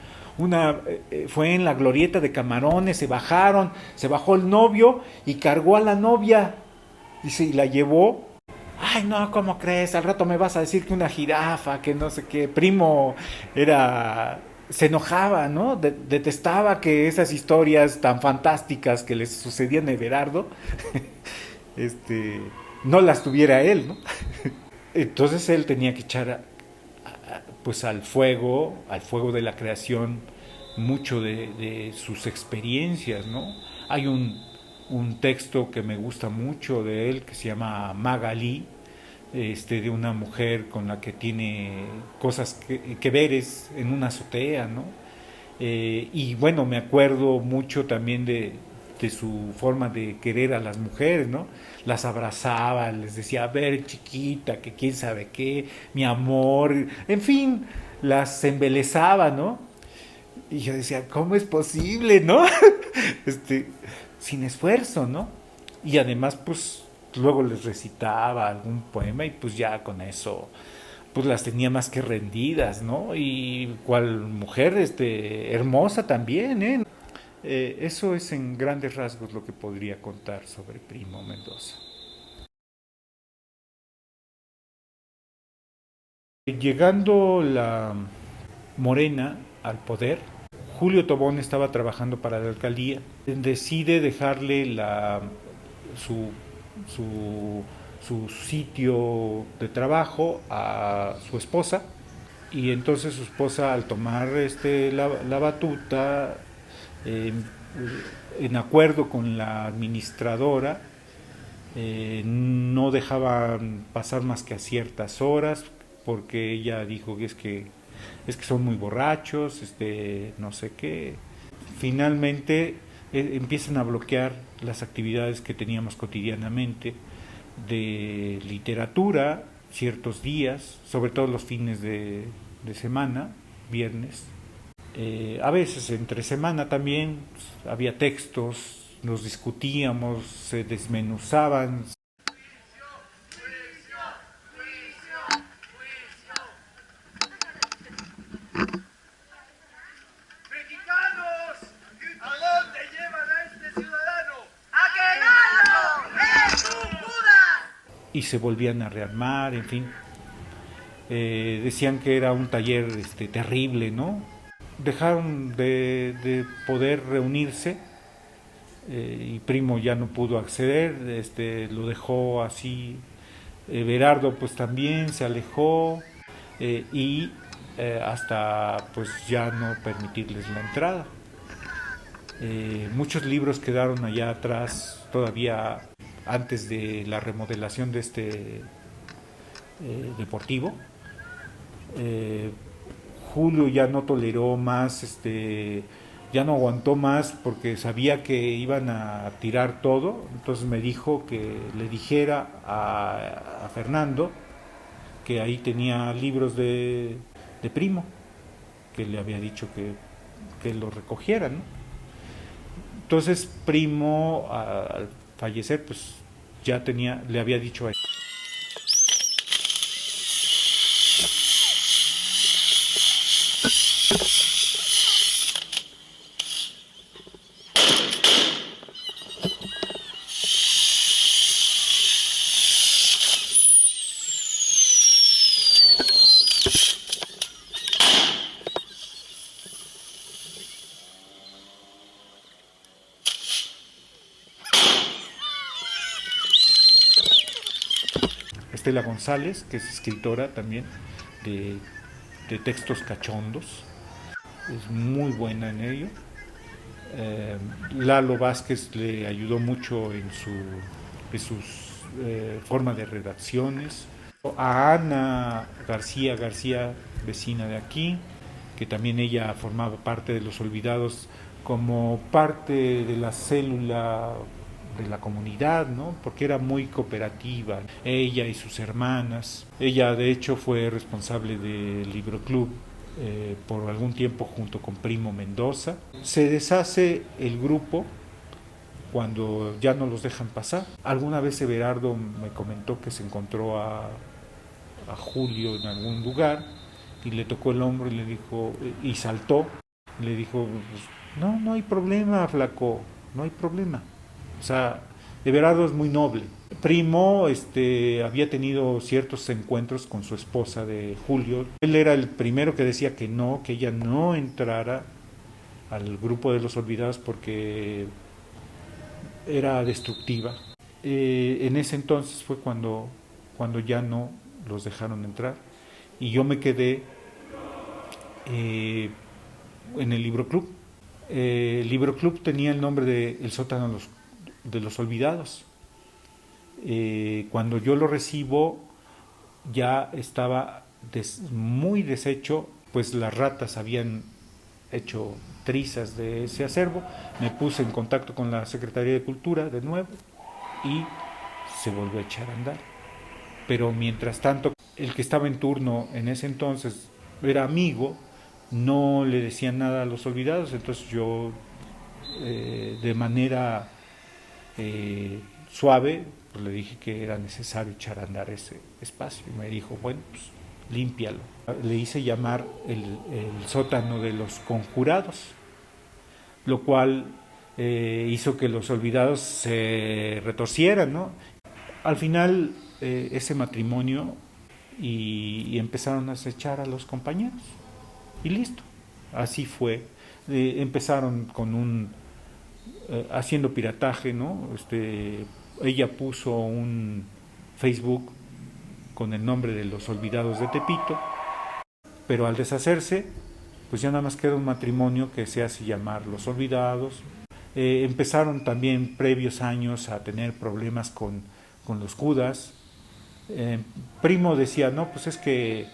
fue en la glorieta de Camarones, se bajó el novio y cargó a la novia, dice, y la llevó. Ay, no, ¿cómo crees? Al rato me vas a decir que una jirafa, que no sé qué. Primo se enojaba, ¿no? Detestaba que esas historias tan fantásticas que les sucedían a Everardo, no las tuviera él, ¿no? Entonces él tenía que echar pues al fuego de la creación, mucho de sus experiencias, ¿no? Hay un texto que me gusta mucho de él, que se llama Magalí, de una mujer con la que tiene cosas que veres en una azotea, ¿no? Y bueno, me acuerdo mucho también de su forma de querer a las mujeres, ¿no? Las abrazaba, les decía: a ver, chiquita, que quién sabe qué, mi amor, en fin, las embelezaba, ¿no? Y yo decía: ¿cómo es posible, no? Sin esfuerzo, ¿no? Y además, pues, luego les recitaba algún poema, y pues ya con eso pues las tenía más que rendidas, ¿no? Y cual mujer hermosa también, ¿eh? Eso es en grandes rasgos lo que podría contar sobre Primo Mendoza. Llegando la Morena al poder, Julio Tobón estaba trabajando para la alcaldía, decide dejarle su, su, su sitio de trabajo a su esposa, y entonces su esposa, al tomar la batuta, eh, en acuerdo con la administradora, no dejaban pasar más que a ciertas horas, porque ella dijo que es que son muy borrachos, no sé qué. Finalmente empiezan a bloquear las actividades que teníamos cotidianamente de literatura ciertos días, sobre todo los fines de semana, viernes. A veces entre semana también había textos, nos discutíamos, se desmenuzaban. Y se volvían a rearmar, en fin. Decían que era un taller terrible, ¿no? Dejaron de poder reunirse, y Primo ya no pudo acceder, lo dejó así. Berardo pues también se alejó, y hasta pues ya no permitirles la entrada. Muchos libros quedaron allá atrás todavía antes de la remodelación de deportivo. Julio ya no toleró más, ya no aguantó más porque sabía que iban a tirar todo, entonces me dijo que le dijera a Fernando que ahí tenía libros de Primo, que le había dicho que lo recogiera, ¿no? Entonces Primo, al fallecer, pues ya le había dicho a él. Estela González, que es escritora también de textos cachondos, es muy buena en ello. Lalo Vázquez le ayudó mucho en sus forma de redacciones. A Ana García, vecina de aquí, que también ella formaba parte de Los Olvidados como parte de la célula de la comunidad, ¿no? Porque era muy cooperativa, ella y sus hermanas. Ella de hecho fue responsable del Libro Club por algún tiempo junto con Primo Mendoza. Se deshace el grupo cuando ya no los dejan pasar. Alguna vez Everardo me comentó que se encontró a Julio en algún lugar y le tocó el hombro y le dijo, y saltó, le dijo, pues, no hay problema, flaco, no hay problema. O sea, Everardo es muy noble. Primo había tenido ciertos encuentros con su esposa de Julio. Él era el primero que decía que ella no entrara al grupo de Los Olvidados porque era destructiva. En ese entonces fue cuando ya no los dejaron entrar y yo me quedé en el Libro Club. El Libro Club tenía el nombre de El Sótano de los Olvidados. Cuando yo lo recibo ya estaba muy deshecho, pues las ratas habían hecho trizas de ese acervo. Me puse en contacto con la Secretaría de Cultura de nuevo y se volvió a echar a andar. Pero mientras tanto, el que estaba en turno en ese entonces era amigo, no le decía nada a Los Olvidados, entonces yo de manera suave pues le dije que era necesario echar a andar ese espacio y me dijo, bueno, pues límpialo. Le hice llamar el sótano de los conjurados. lo cual hizo que los olvidados se retorcieran, ¿no? Al final ese matrimonio y empezaron a acechar a los compañeros y listo, así fue. Empezaron con haciendo pirataje, ¿no? Ella puso un Facebook con el nombre de los olvidados de Tepito, pero al deshacerse, pues ya nada más queda un matrimonio que se hace llamar Los Olvidados. Empezaron también previos años a tener problemas con los Judas. Primo decía, no, pues es que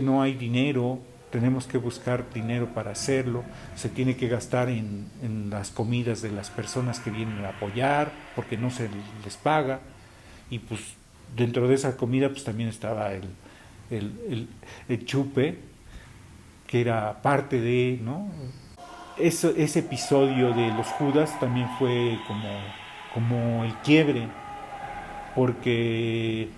no hay dinero, tenemos que buscar dinero para hacerlo, se tiene que gastar en las comidas de las personas que vienen a apoyar, porque no se les paga, y pues dentro de esa comida pues también estaba el chupe, que era parte de, ¿no? Ese episodio de los Judas también fue como el quiebre, porque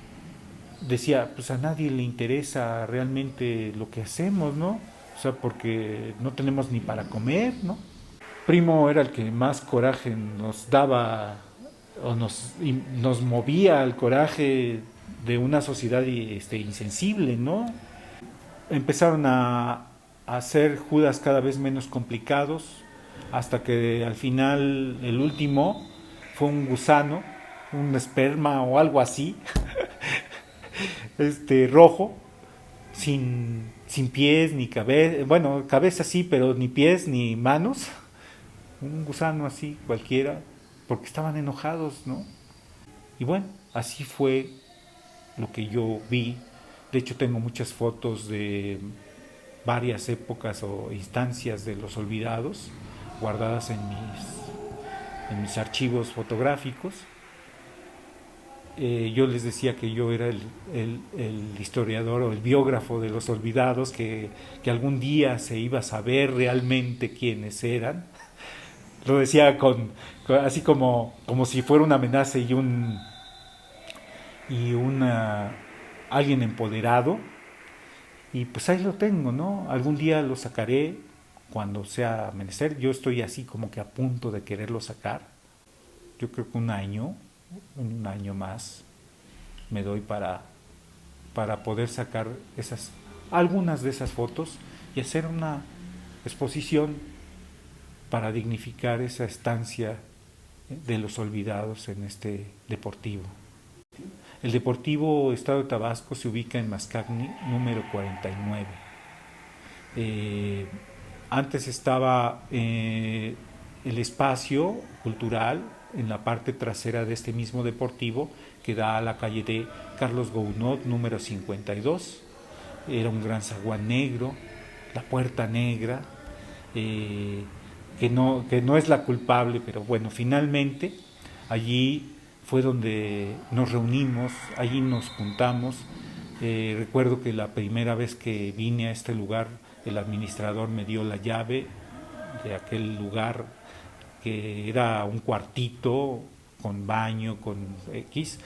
decía, pues a nadie le interesa realmente lo que hacemos, ¿no? O sea, porque no tenemos ni para comer, ¿no? Primo era el que más coraje nos daba, o nos movía al coraje de una sociedad insensible, ¿no? Empezaron a hacer Judas cada vez menos complicados, hasta que al final el último fue un gusano, un esperma o algo así, rojo, sin pies ni cabeza, bueno, cabeza sí, pero ni pies ni manos, un gusano así cualquiera, porque estaban enojados, ¿no? Y bueno, así fue lo que yo vi. De hecho tengo muchas fotos de varias épocas o instancias de los olvidados guardadas en mis archivos fotográficos. Yo les decía que yo era el historiador o el biógrafo de los olvidados, que algún día se iba a saber realmente quiénes eran. Lo decía así como si fuera una amenaza y alguien empoderado. Y pues ahí lo tengo, ¿no? Algún día lo sacaré cuando sea menester. Yo estoy así como que a punto de quererlo sacar. Yo creo que un año más me doy para poder sacar algunas de esas fotos y hacer una exposición para dignificar esa estancia de los olvidados en este deportivo. El Deportivo Estado de Tabasco se ubica en Mascagni, número 49. Antes estaba el espacio cultural en la parte trasera de este mismo deportivo, que da a la calle de Carlos Gounod, número 52. Era un gran zaguán negro, la puerta negra, que no es la culpable, pero bueno, finalmente allí fue donde nos reunimos, allí nos juntamos. Recuerdo que la primera vez que vine a este lugar, el administrador me dio la llave de aquel lugar, que era un cuartito con baño, con X.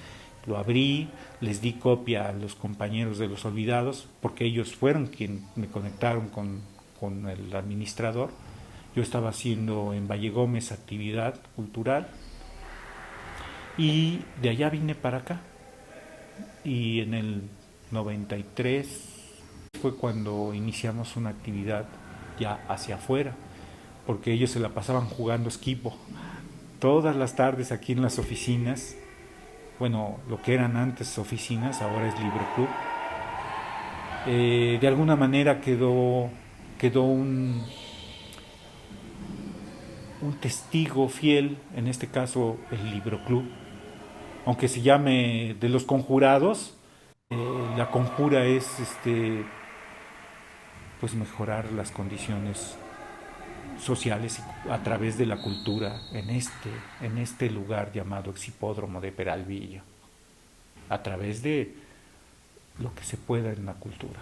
Lo abrí, les di copia a los compañeros de los olvidados, porque ellos fueron quienes me conectaron con el administrador. Yo estaba haciendo en Valle Gómez actividad cultural, y de allá vine para acá. Y en el 93 fue cuando iniciamos una actividad ya hacia afuera, porque ellos se la pasaban jugando esquipo todas las tardes aquí en las oficinas. Bueno, lo que eran antes oficinas, ahora es Libro Club. De alguna manera quedó un testigo fiel, en este caso el Libro Club. Aunque se llame de los conjurados, la conjura es pues mejorar las condiciones sociales a través de la cultura en este lugar llamado Exhipódromo de Peralvillo, a través de lo que se pueda en la cultura.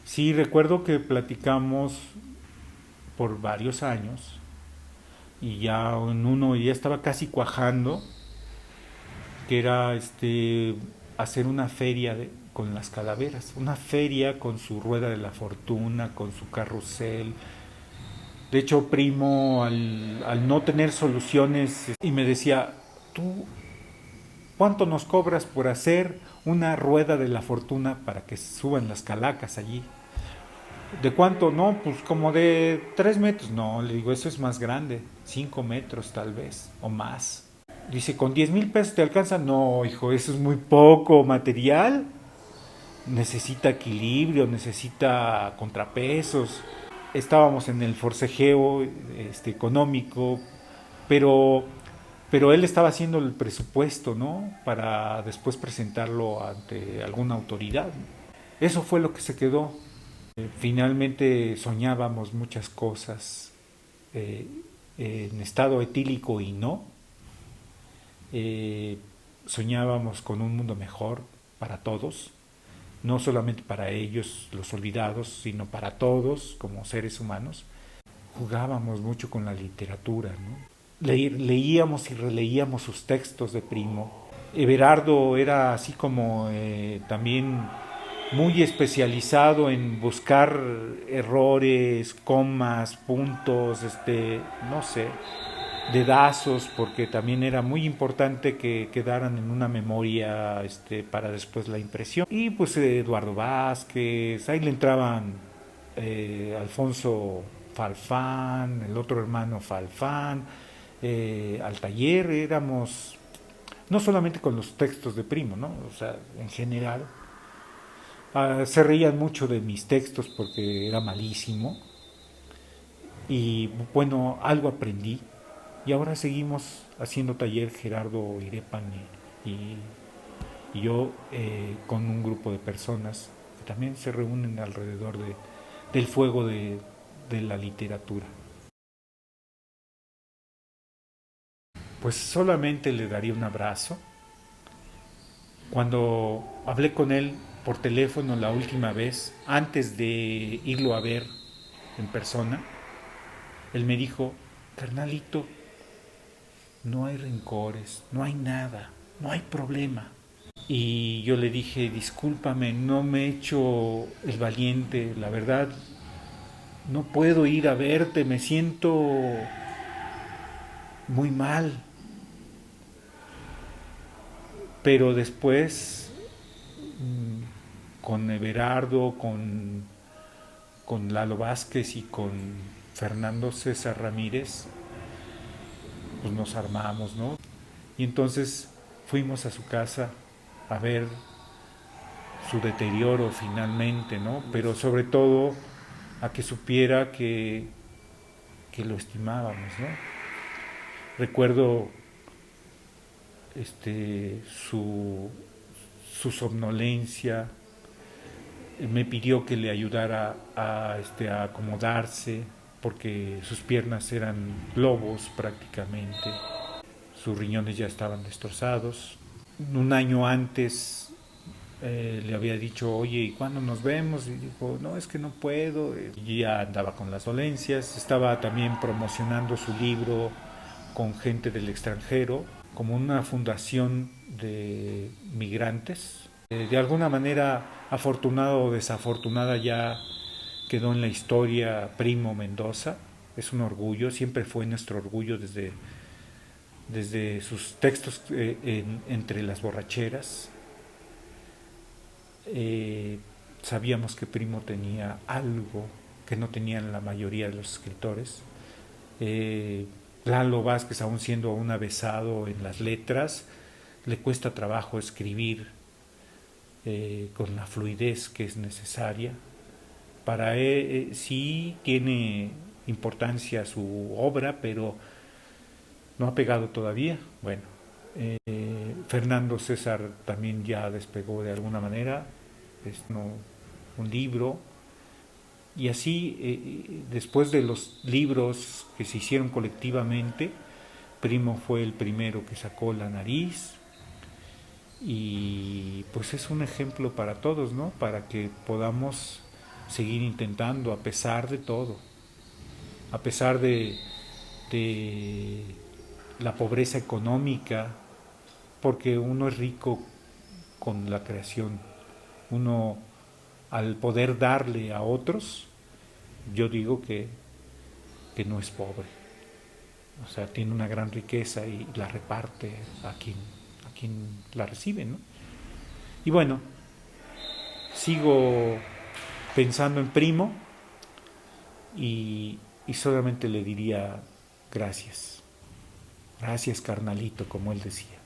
Sí, recuerdo que platicamos por varios años, y ya en uno ya estaba casi cuajando, que era hacer una feria con las calaveras, una feria con su rueda de la fortuna, con su carrusel. De hecho, Primo, al no tener soluciones, y me decía, tú, ¿cuánto nos cobras por hacer una rueda de la fortuna para que suban las calacas allí? ¿De cuánto? No, pues como de 3 metros. No, le digo, eso es más grande, 5 metros tal vez, o más. Dice, ¿con 10,000 pesos te alcanza? No, hijo, eso es muy poco material. Necesita equilibrio, necesita contrapesos. Estábamos en el forcejeo económico, pero él estaba haciendo el presupuesto, ¿no? Para después presentarlo ante alguna autoridad. Eso fue lo que se quedó. Finalmente soñábamos muchas cosas en estado etílico y no. Soñábamos con un mundo mejor para todos, no solamente para ellos, los olvidados, sino para todos como seres humanos. Jugábamos mucho con la literatura, ¿no? Leíamos y releíamos sus textos de Primo. Everardo era así como también muy especializado en buscar errores, comas, puntos, no sé, dedazos, porque también era muy importante que quedaran en una memoria para después la impresión. Y pues Eduardo Vázquez, ahí le entraban Alfonso Falfán, el otro hermano Falfán, al taller. Éramos, no solamente con los textos de Primo, ¿no? O sea, en general. Se reían mucho de mis textos porque era malísimo. Y bueno, algo aprendí. Y ahora seguimos haciendo taller Gerardo Irepan y yo con un grupo de personas que también se reúnen alrededor del fuego de la literatura. Pues solamente le daría un abrazo. Cuando hablé con él por teléfono la última vez, antes de irlo a ver en persona, él me dijo, carnalito, no hay rencores, no hay nada, no hay problema. Y yo le dije, discúlpame, no me he hecho el valiente, la verdad, no puedo ir a verte, me siento muy mal. Pero después, con Everardo, con Lalo Vázquez y con Fernando César Ramírez, pues nos armamos, ¿no? Y entonces fuimos a su casa a ver su deterioro finalmente, ¿no? Pero sobre todo a que supiera que lo estimábamos, ¿no? Recuerdo su somnolencia, me pidió que le ayudara a acomodarse porque sus piernas eran globos prácticamente, sus riñones ya estaban destrozados. Un año antes le había dicho, oye, ¿y cuándo nos vemos? Y dijo, no, es que no puedo. Y ya andaba con las dolencias, estaba también promocionando su libro con gente del extranjero, como una fundación de migrantes. De alguna manera, afortunada o desafortunada, ya quedó en la historia Primo Mendoza. Es un orgullo, siempre fue nuestro orgullo desde sus textos entre las borracheras. Sabíamos que Primo tenía algo que no tenían la mayoría de los escritores. Lalo Vázquez, aún siendo un avesado en las letras, le cuesta trabajo escribir con la fluidez que es necesaria. Para él sí tiene importancia su obra, pero no ha pegado todavía. Bueno, Fernando César también ya despegó de alguna manera, un libro. Y así, después de los libros que se hicieron colectivamente, Primo fue el primero que sacó La Nariz, y pues es un ejemplo para todos, ¿no? Para que podamos seguir intentando a pesar de todo, a pesar de la pobreza económica, porque uno es rico con la creación, Uno, al poder darle a otros, yo digo que no es pobre. O sea, tiene una gran riqueza y la reparte a quien la recibe, ¿no? Y bueno, sigo pensando en Primo y solamente le diría gracias. Gracias, carnalito, como él decía.